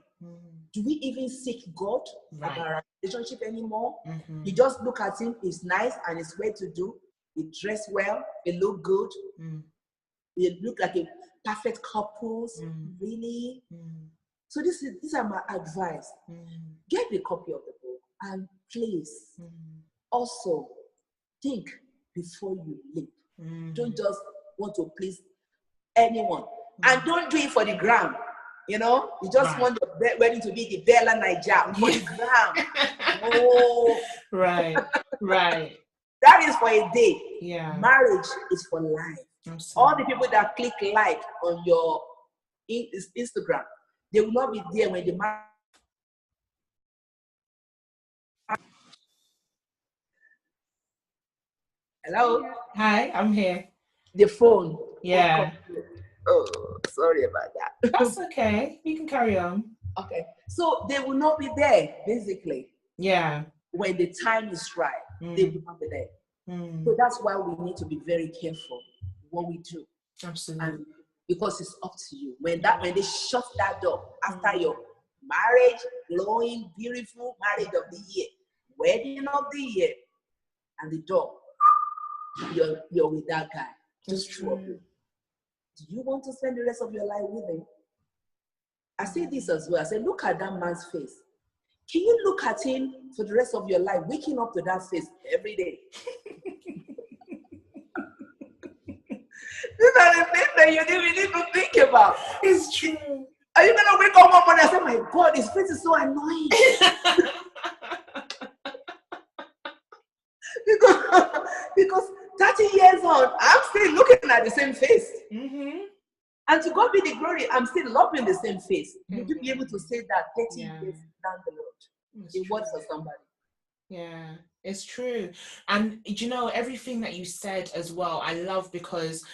Speaker 2: Do we even seek God about our relationship anymore? You just look at him, he's nice and it's well to do. He dress well, he look good. They look like a perfect couples. Really? So these are my advice. Get a copy of the book and please also think before you leap. Don't just want to please anyone. And don't do it for the gram. You know, you just want your wedding to be the Bella Niger for the gram. Oh,
Speaker 1: right.
Speaker 2: That is for a day.
Speaker 1: Marriage
Speaker 2: is for life.
Speaker 1: Absolutely.
Speaker 2: All the people that click like on your Instagram, they will not be there when the marriage. Hello?
Speaker 1: Hi, I'm here.
Speaker 2: The phone.
Speaker 1: Yeah.
Speaker 2: Oh, sorry about that.
Speaker 1: That's okay. You can carry on.
Speaker 2: Okay. So they will not be there, basically.
Speaker 1: Yeah.
Speaker 2: When the time is right, they will not be there. So that's why we need to be very careful what we do.
Speaker 1: Absolutely.
Speaker 2: And because it's up to you. When they shut that door after your marriage, glowing, beautiful marriage of the year, wedding of the year, and the door, you're with that guy.
Speaker 1: Just true.
Speaker 2: Do you want to spend the rest of your life with him? I say this as well. I say, look at that man's face. Can you look at him for the rest of your life, waking up to that face every day? These are the things that you didn't need to think about.
Speaker 1: It's true.
Speaker 2: Are you gonna wake up one morning and say, my God, his face is so annoying? because 30 years on, I'm still looking at the same face. And to God be the glory, I'm still loving the same face. Would you be able to say that 30 years down the road? It works for somebody.
Speaker 1: Yeah, it's true. And you know, everything that you said as well, I love, because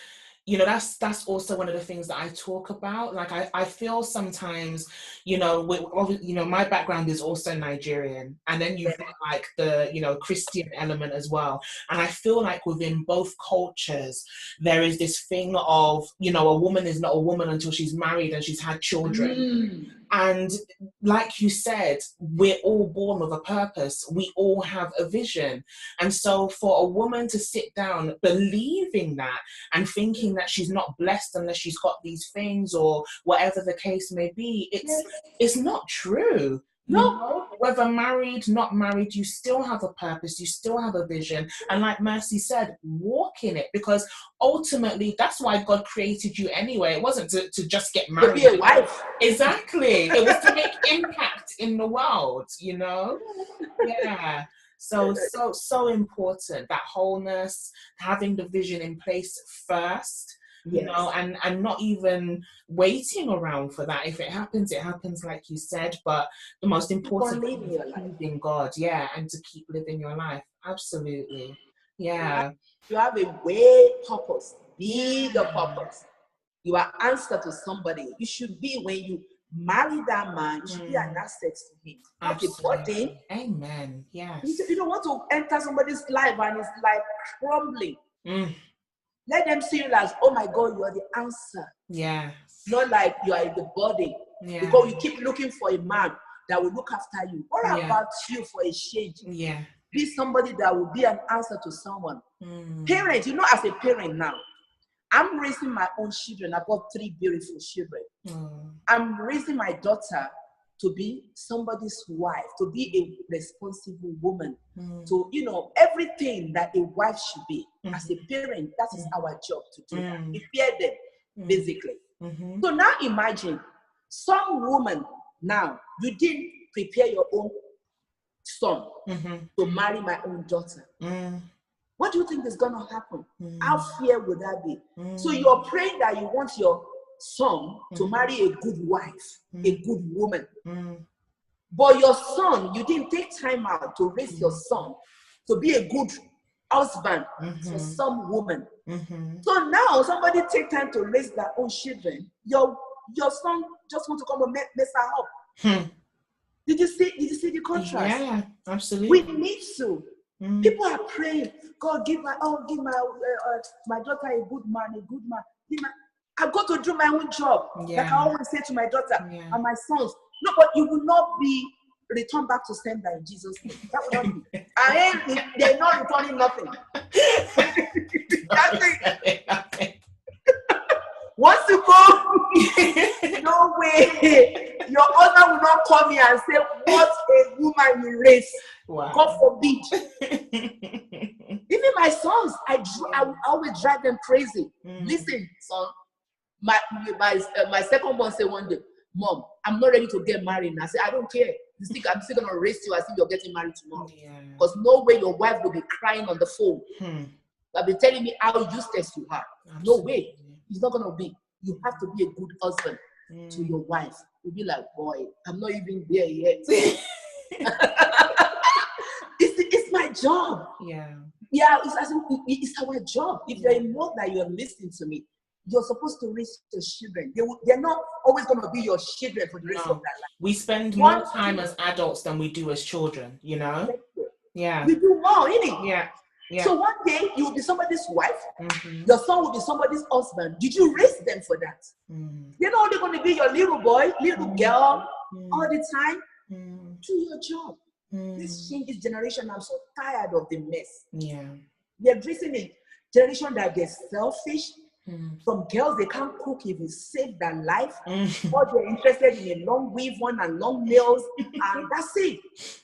Speaker 1: you know, that's also one of the things that I talk about. Like I feel sometimes, you know, my background is also Nigerian, and then you've got like the, you know, Christian element as well. And I feel like within both cultures, there is this thing of, you know, a woman is not a woman until she's married and she's had children. And like you said, we're all born with a purpose. We all have a vision. And so for a woman to sit down believing that and thinking that she's not blessed unless she's got these things or whatever the case may be, it's not true.
Speaker 2: No.
Speaker 1: You know, whether married, not married, you still have a purpose, you still have a vision. And like Mercy said, walk in it, because ultimately that's why God created you anyway. It wasn't to just get married.
Speaker 2: To be a wife.
Speaker 1: Exactly. It was to make impact in the world, you know? Yeah. So important, that wholeness, having the vision in place first. You know, and not even waiting around for that. If it happens, it happens, like you said. But the most important thing is believing God, and to keep living your life. Absolutely, yeah.
Speaker 2: You have a way purpose, bigger purpose. You are answer to somebody. You should be, when you marry that man, you should be an asset to him. Not a burden.
Speaker 1: Amen. Yes.
Speaker 2: You don't want to enter somebody's life and it's like crumbling. Let them see you as, oh my God, you are the answer.
Speaker 1: Yeah.
Speaker 2: Not like you are the body.
Speaker 1: Yeah.
Speaker 2: Because you keep looking for a man that will look after you. What about you for a change?
Speaker 1: Yeah.
Speaker 2: Be somebody that will be an answer to someone. Parents, you know, as a parent now, I'm raising my own children. I've got 3 beautiful children. I'm raising my daughter to be somebody's wife, to be a responsible woman, to, you know, everything that a wife should be. As a parent, that is our job to do that. Prepare them, basically. So now imagine, some woman now, you didn't prepare your own son to marry my own daughter. What do you think is going to happen? How fair would that be? So you're praying that you want your son to marry a good wife, a good woman. But your son, you didn't take time out to raise your son to be a good husband for some woman. So now somebody take time to raise their own children. Your son just want to come and mess her up. Did you see the contrast?
Speaker 1: Yeah, absolutely.
Speaker 2: We need to. People are praying, God, give my daughter a good man, I've got to do my own job. Like I always say to my daughter and my sons, no, but you will not be returned back to sender in Jesus' name. That will not be. They're not returning nothing. That's it. Once you go, no way. Your husband will not call me and say, what a woman you raised. Wow. God forbid. Even my sons, I always drive them crazy. Listen, son, my second one said one day, Mom, I'm not ready to get married. And I said, I don't care. I'm still going to raise you as if you're getting married tomorrow. Because no way your wife will be crying on the phone. They'll be telling me how useless you are. Absolutely. No way. It's not going to be. You have to be a good husband to your wife. You'll be like, boy, I'm not even there yet. It's my job. Yeah, it's our job. If you're a mother, you're listening to me, you're supposed to raise your children. They're not always going to be your children for the rest of their life.
Speaker 1: We spend more time as adults than we do as children, you know? Yeah.
Speaker 2: We do more, innit?
Speaker 1: Yeah.
Speaker 2: So one day you will be somebody's wife, your son will be somebody's husband. Did you raise them for that? They're not only going to be your little boy, little girl all the time. Do your job. This changes generation. I'm so tired of the mess. They're raising a generation that they're selfish. Some girls, they can't cook if you save their life. Or they're interested in a long weave one and long nails, and that's it.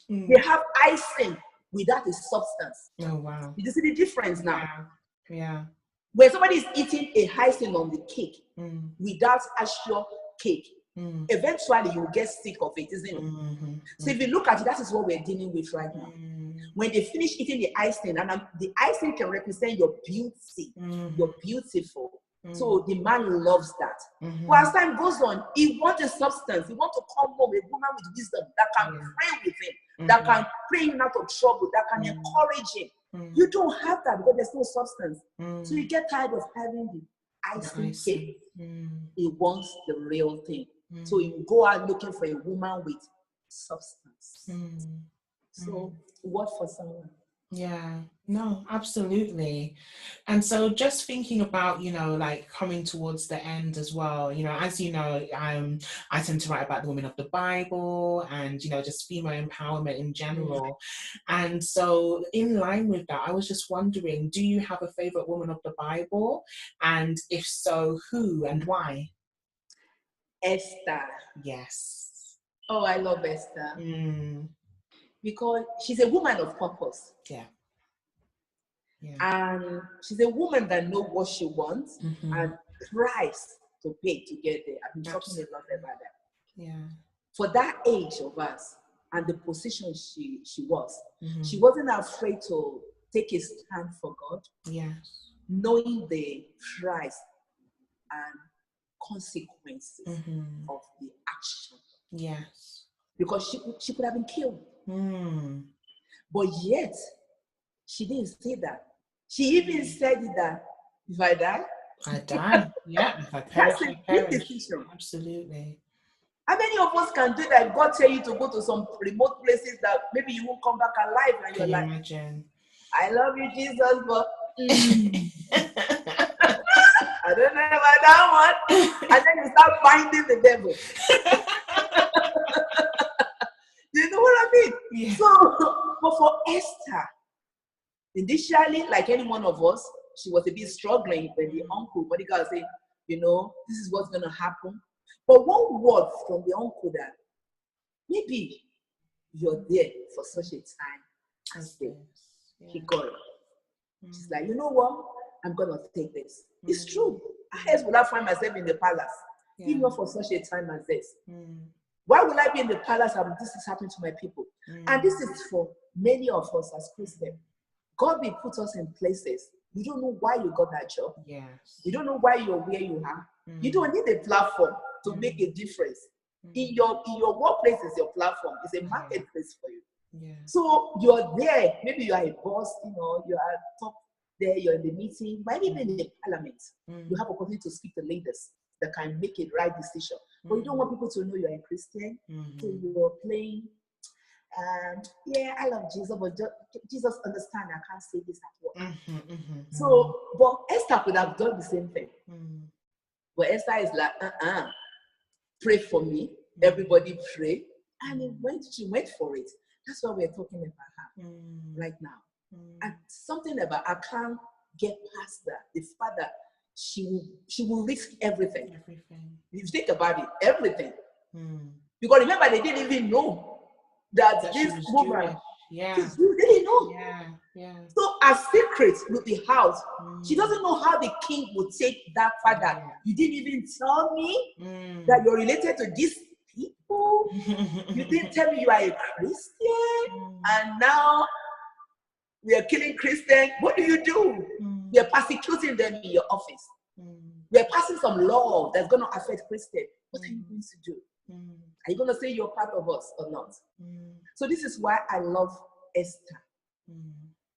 Speaker 2: They have icing without a substance.
Speaker 1: Oh wow!
Speaker 2: You see the difference now.
Speaker 1: Yeah.
Speaker 2: When somebody is eating a icing on the cake without actual cake, eventually you will get sick of it, isn't it? So if you look at it, that is what we're dealing with right now. When they finish eating the icing, and the icing can represent your beauty, you're beautiful. So the man loves that. But as time goes on, he wants a substance. He wants to come home a woman with wisdom that can pray with him, that can pray him out of trouble, that can encourage him. You don't have that because there's no substance. So you get tired of having icing
Speaker 1: see.
Speaker 2: cake. He wants the real thing. So he will go out looking for a woman with substance. So what for someone?
Speaker 1: Yeah, no, absolutely. And so just thinking about, like coming towards the end as well, as you know, I tend to write about the women of the Bible and, just female empowerment in general. And so in line with that, I was just wondering, do you have a favorite woman of the Bible? And if so, who and why?
Speaker 2: Esther.
Speaker 1: Yes.
Speaker 2: Oh, I love Esther. Because she's a woman of purpose.
Speaker 1: Yeah.
Speaker 2: And she's a woman that knows what she wants and price to pay to get there. I've been talking a lot about that.
Speaker 1: Yeah.
Speaker 2: For that age of us and the position she was, she wasn't afraid to take a stand for God.
Speaker 1: Yes.
Speaker 2: Knowing the price and consequences of the action.
Speaker 1: Yes.
Speaker 2: Because she could have been killed. But yet, she didn't say that. She even said that if I die,
Speaker 1: I die. Yeah, if I perish,
Speaker 2: that's a
Speaker 1: I perish.
Speaker 2: big decision.
Speaker 1: Absolutely.
Speaker 2: How many of us can do that? God tell you to go to some remote places that maybe you won't come back alive, and you're like,
Speaker 1: imagine?
Speaker 2: I love you, Jesus, but I don't know about that one. And then you start finding the devil. You know what I mean?
Speaker 1: Yeah.
Speaker 2: So, but for Esther, initially, like any one of us, she was a bit struggling when the uncle, bodyguard said, this is what's going to happen. But one word from the uncle that maybe you're there for such a time as this. He got it. She's like, you know what? I'm going to take this. It's true. I else will I find myself in the palace, if not for such a time as this. Why will I be in the palace and this is happening to my people? And this is for many of us as Christians. God will put us in places. You don't know why you got that job.
Speaker 1: Yes.
Speaker 2: You don't know why you're where you are. You don't need a platform to make a difference. In your workplace is your platform. It's a marketplace for you.
Speaker 1: Yeah.
Speaker 2: So you're there. Maybe you are a boss, you are top there, you're in the meeting, but even in the parliament, you have opportunity to speak to leaders that can make a right decision. But you don't want people to know you're a Christian. So you're playing. And I love Jesus, but Jesus understand I can't say this at work. So, but Esther could have done the same thing. But Esther is like, pray for me. Everybody pray. And she went for it. That's why we're talking about her right now. And something about I can't get past that. The fact that she will risk everything. If you think about it, everything. Because remember, they didn't even know that this woman, they didn't know. So a secret will be housed. She doesn't know how the king would take that fact that you didn't even tell me that you're related to these people. You didn't tell me you are a Christian, and now we are killing Christians. What do? We are persecuting them in your office. We are passing some law that's going to affect Christians. What are you going to do? Are you going to say you're part of us or not? So this is why I love Esther.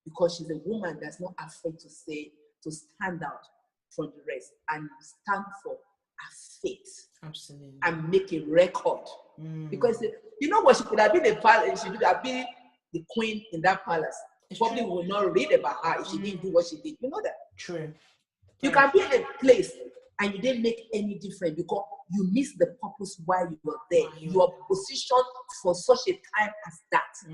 Speaker 2: Because she's a woman that's not afraid to stand out from the rest and stand for her faith.
Speaker 1: Absolutely.
Speaker 2: And make a record. Because you know what, she could have been a palace, she could have been the queen in that palace. Probably will not read about her if she didn't do what she did. You know that?
Speaker 1: True.
Speaker 2: You can be in a place and you didn't make any difference because you missed the purpose why you were there. You are positioned for such a time as that.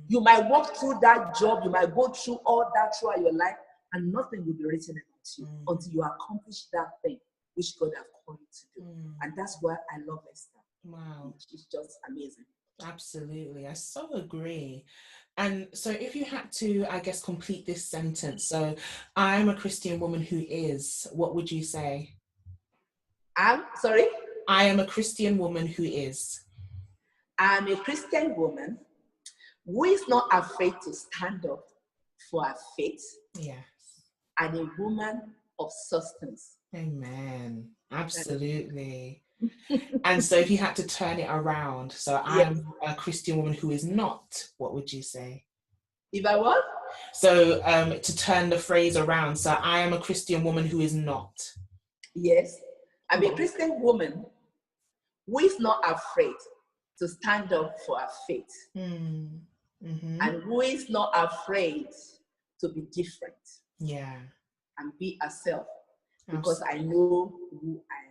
Speaker 2: You might walk through that job, you might go through all that throughout your life, and nothing will be written about you until you accomplish that thing which God has called you to do. And that's why I love Esther.
Speaker 1: Wow.
Speaker 2: She's just amazing.
Speaker 1: Absolutely. I so agree. And so if you had to, I guess, complete this sentence, so I'm a Christian woman who is, what would you say?
Speaker 2: I'm sorry?
Speaker 1: I am a Christian woman who is.
Speaker 2: I'm a Christian woman who is not afraid to stand up for her faith.
Speaker 1: Yes.
Speaker 2: And a woman of substance.
Speaker 1: Amen. Absolutely. And so if you had to turn it around, so I'm a Christian woman who is not, what would you say?
Speaker 2: If I was?
Speaker 1: So to turn the phrase around, so I am a Christian woman who is not.
Speaker 2: Yes. I'm a
Speaker 1: Wow.
Speaker 2: Christian woman who is not afraid to stand up for her faith
Speaker 1: Mm. Mm-hmm.
Speaker 2: and who is not afraid to be different
Speaker 1: Yeah.
Speaker 2: and be herself because I
Speaker 1: Absolutely.
Speaker 2: know who I am.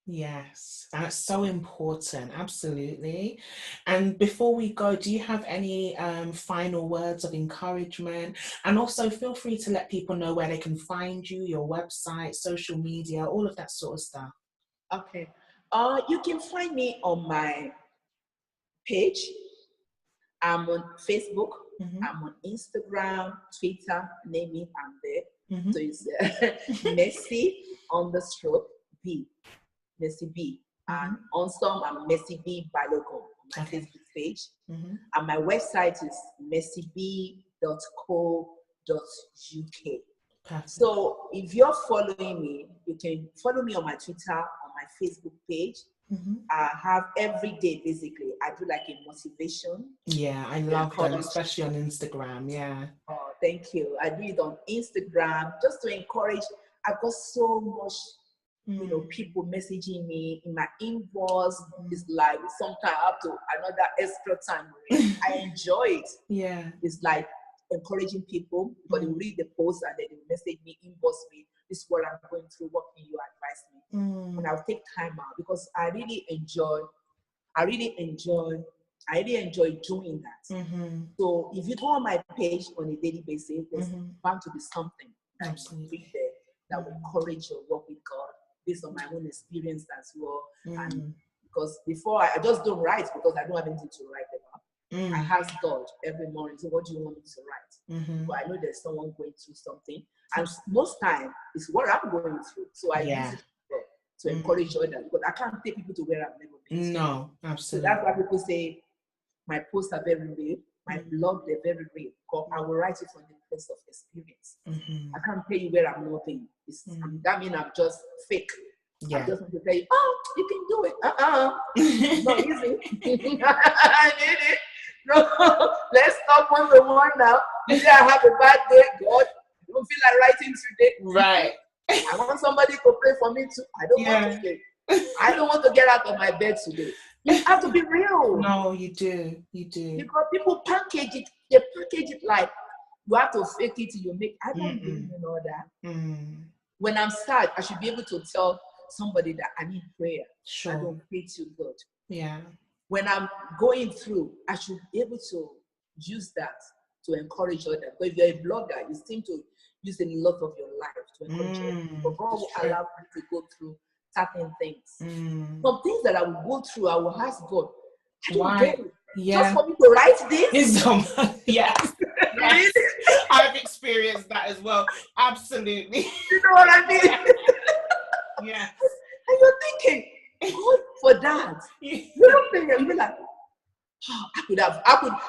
Speaker 1: Yes, that's so important. Absolutely. And before we go, do you have any final words of encouragement? And also feel free to let people know where they can find you, your website, social media, all of that sort of stuff.
Speaker 2: Okay. You can find me on my page. I'm on Facebook.
Speaker 1: Mm-hmm.
Speaker 2: I'm on Instagram, Twitter, name it, I'm there.
Speaker 1: Mm-hmm.
Speaker 2: So it's Mercy_B. Mercy B.
Speaker 1: Mm-hmm.
Speaker 2: And on some, I'm Mercy B Balogun on my
Speaker 1: Okay.
Speaker 2: Facebook page.
Speaker 1: Mm-hmm.
Speaker 2: And my website is mercyb.co.uk.
Speaker 1: Perfect.
Speaker 2: So if you're following me, you can follow me on my Twitter, on my Facebook page.
Speaker 1: Mm-hmm.
Speaker 2: I have every day, basically, I do like a motivation.
Speaker 1: Yeah, I love them, especially on Instagram. Yeah.
Speaker 2: Oh, thank you. I do it on Instagram just to encourage. I've got so much, people messaging me in my inbox. It's like sometimes up to another extra time. I enjoy it.
Speaker 1: Yeah.
Speaker 2: It's like encouraging people because they will read the post and then they will message me, inbox me. This is what I'm going through. What can you advise me? And I'll take time out because I really enjoy doing that.
Speaker 1: Mm-hmm.
Speaker 2: So if you go on my page on a daily basis, there's bound to be something that
Speaker 1: Absolutely.
Speaker 2: you read there that will encourage your work with God based on my own experience as well. And because before I just don't write because I don't have anything to write about. I ask God every morning, so what do you want me to write? But I know there's someone going through something. And most time it's what I'm going through. So I use it to encourage others because I can't take people to where I've never been.
Speaker 1: No,
Speaker 2: So
Speaker 1: absolutely.
Speaker 2: that's why people say my posts are very real, my blog they're very real. Because I will write it from the place of experience. I can't tell you where I'm not being. That means I'm just fake.
Speaker 1: Yeah.
Speaker 2: I just want to tell you, oh, you can do it. It's not easy. I need it. No, let's talk one by one now. Maybe I have a bad day. God, I don't feel like writing today.
Speaker 1: Right.
Speaker 2: I want somebody to pray for me too. I don't want to stay. I don't want to get out of my bed today. You have to be real.
Speaker 1: No, you do. You do.
Speaker 2: Because people package it. They package it like you have to fake it till you make. I don't believe in all that. When I'm sad, I should be able to tell somebody that I need prayer.
Speaker 1: Sure.
Speaker 2: I don't pray to God.
Speaker 1: Yeah.
Speaker 2: When I'm going through, I should be able to use that to encourage others. But if you're a blogger, you seem to use a lot of your life to encourage others. But God will allow you to go through certain things. Some things that I will go through, I will ask God, I don't get it. Just for me to write this?
Speaker 1: Yes.
Speaker 2: Really?
Speaker 1: I've experienced that as well. Absolutely.
Speaker 2: You know what I mean?
Speaker 1: Yeah.
Speaker 2: And you're thinking, God, for that. You don't think you'll be like, oh,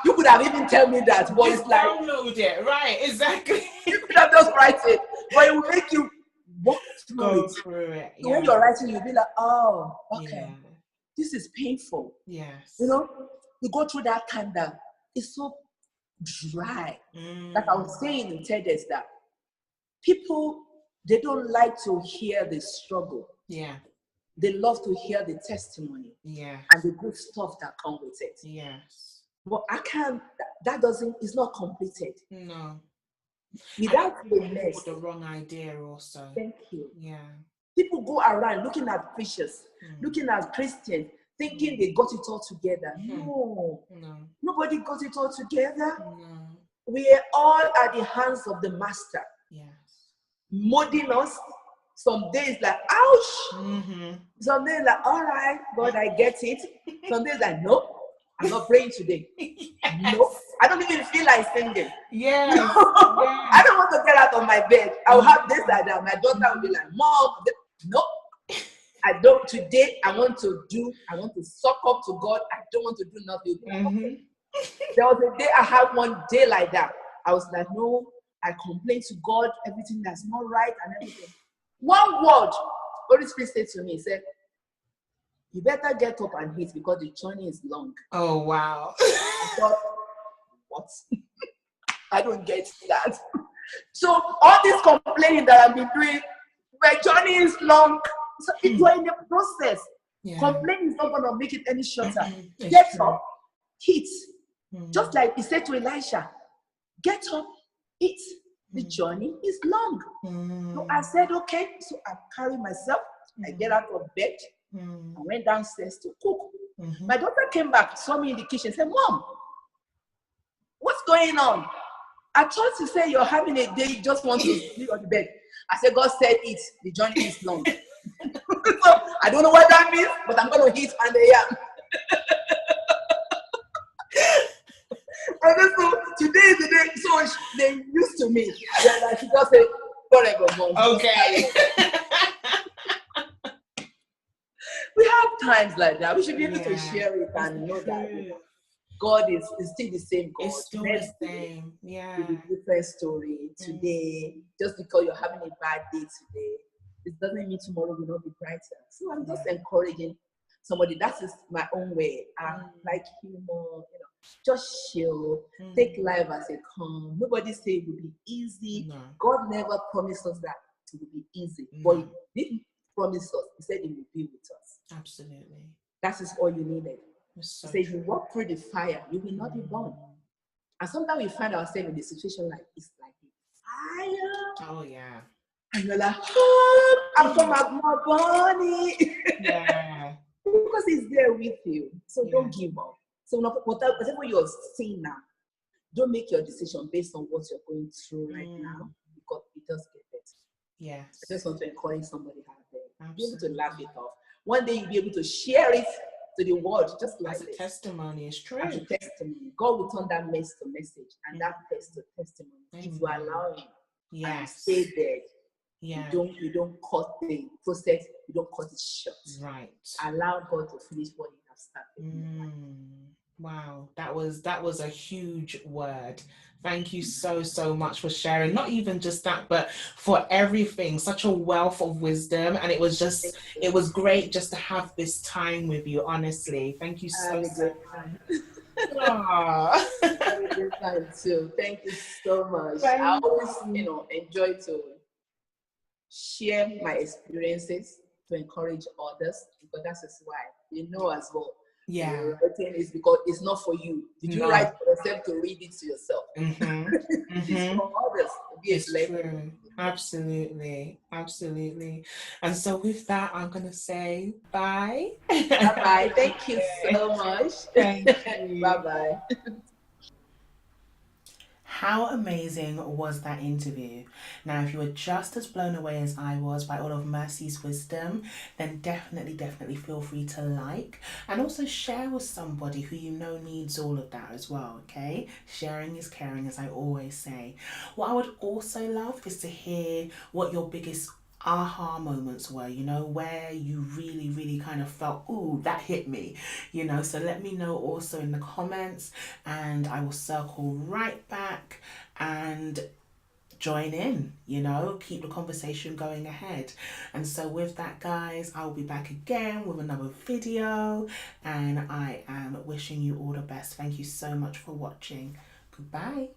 Speaker 2: you could have even tell me that, but it's like
Speaker 1: download it, right? Exactly.
Speaker 2: You could have just write it, but it will make you walk through it.
Speaker 1: So
Speaker 2: when you're writing, you'll be like, oh, okay, this is painful.
Speaker 1: Yes.
Speaker 2: You go through that time that it's so dry. Like I was saying in TEDx that people, they don't like to hear the struggle.
Speaker 1: Yeah.
Speaker 2: They love to hear the testimony.
Speaker 1: Yeah.
Speaker 2: And the good stuff that come with it.
Speaker 1: Yes.
Speaker 2: But I can't, it's not completed.
Speaker 1: No.
Speaker 2: Without the mess.
Speaker 1: The wrong idea also.
Speaker 2: Thank you.
Speaker 1: Yeah.
Speaker 2: People go around looking at preachers, looking at Christians, thinking they got it all together. No. Nobody got it all together.
Speaker 1: No.
Speaker 2: We are all at the hands of the master.
Speaker 1: Yes.
Speaker 2: Molding us. Some days like, ouch. Some days like, all right, God, I get it. Some days like, no, I'm not praying today. Yes. No, I don't even feel like singing.
Speaker 1: Yes.
Speaker 2: I don't want to get out of my bed. I'll have this like that. My daughter will be like, Mom, no. I don't. Today, I want to suck up to God. I don't want to do nothing. There was a day I had one day like that. I was like, no, I complained to God, everything that's not right and everything. One word, Holy Spirit said to me, he said, you better get up and eat because the journey is long.
Speaker 1: Oh, wow.
Speaker 2: I thought, what? I don't get that. So all this complaining that I've been doing, my journey is long. So if you are in the process,
Speaker 1: Yeah.
Speaker 2: complaining is not going to make it any shorter.
Speaker 1: It's
Speaker 2: Get
Speaker 1: true.
Speaker 2: up, eat.
Speaker 1: Mm.
Speaker 2: Just like he said to Elisha, get up, eat. The
Speaker 1: Mm.
Speaker 2: journey is long.
Speaker 1: Mm.
Speaker 2: So I said, okay. So I carry myself. I get out of bed.
Speaker 1: Mm.
Speaker 2: I went downstairs to cook.
Speaker 1: Mm-hmm.
Speaker 2: My daughter came back, saw me in the kitchen, said, Mom, what's going on? I thought you said you're having a day, you just want to sleep on the bed. I said, God said it. The journey is long. So I don't know what that means, but I'm going to hit and I am. And then, so today is the day, so they used to me. Then I should just say, whatever, Mom.
Speaker 1: Okay.
Speaker 2: We have times like that. We should be able to
Speaker 1: Yeah.
Speaker 2: share it and
Speaker 1: It's
Speaker 2: know that
Speaker 1: true.
Speaker 2: God is still the same God.
Speaker 1: It's still
Speaker 2: Next
Speaker 1: the
Speaker 2: day
Speaker 1: same. Yeah.
Speaker 2: will be a different story. Today, just because you're having a bad day today, it doesn't mean tomorrow will not be brighter. So I'm just encouraging somebody. That is my own way. I like humor, just chill, take life as it comes. Nobody say it will be easy.
Speaker 1: No.
Speaker 2: God never promised us that it will be easy.
Speaker 1: No.
Speaker 2: But He didn't promise us. He said He will be with us.
Speaker 1: Absolutely.
Speaker 2: That is all you needed.
Speaker 1: So
Speaker 2: He said, you walk through the fire, you will not be burned. And sometimes we find ourselves in a situation like it's like a fire.
Speaker 1: Oh yeah.
Speaker 2: And you're like, oh, I'm from my body.
Speaker 1: Yeah.
Speaker 2: Because He's there with you. So don't give up. So whatever you're seeing now, don't make your decision based on what you're going through right now, because it does get better.
Speaker 1: Yes.
Speaker 2: I just want to encourage somebody out there.
Speaker 1: Absolutely.
Speaker 2: Be able to laugh it off. One day you'll be able to share it to the world, just like
Speaker 1: as a
Speaker 2: this.
Speaker 1: Testimony is true.
Speaker 2: As a testimony. God will turn that mess to message and that test to testimony. If you allow Him and stay there, you don't cut the process, you don't cut it short.
Speaker 1: Right.
Speaker 2: Allow God to finish what He has started.
Speaker 1: Wow, that was a huge word. Thank you so much for sharing. Not even just that, but for everything. Such a wealth of wisdom, and it was great just to have this time with you. Honestly, thank you so much.
Speaker 2: Have a good time too. Thank you so much. I always, enjoy to share my experiences to encourage others, because that is why as well.
Speaker 1: Yeah.
Speaker 2: Writing is because it's not for you. Did you write for yourself to read it to yourself? It's for others to be a blessing.
Speaker 1: Absolutely. And so with that, I'm gonna say bye.
Speaker 2: Bye. Thank you so much.
Speaker 1: Thank you.
Speaker 2: Bye.
Speaker 1: How amazing was that interview? Now, if you were just as blown away as I was by all of Mercy's wisdom, then definitely feel free to like and also share with somebody who you know needs all of that as well, okay? Sharing is caring, as I always say. What I would also love is to hear what your biggest aha moments were, where you really kind of felt, ooh, that hit me, so let me know also in the comments, and I will circle right back and join in, keep the conversation going ahead. And so with that, guys, I'll be back again with another video, and I am wishing you all the best. Thank you so much for watching. Goodbye.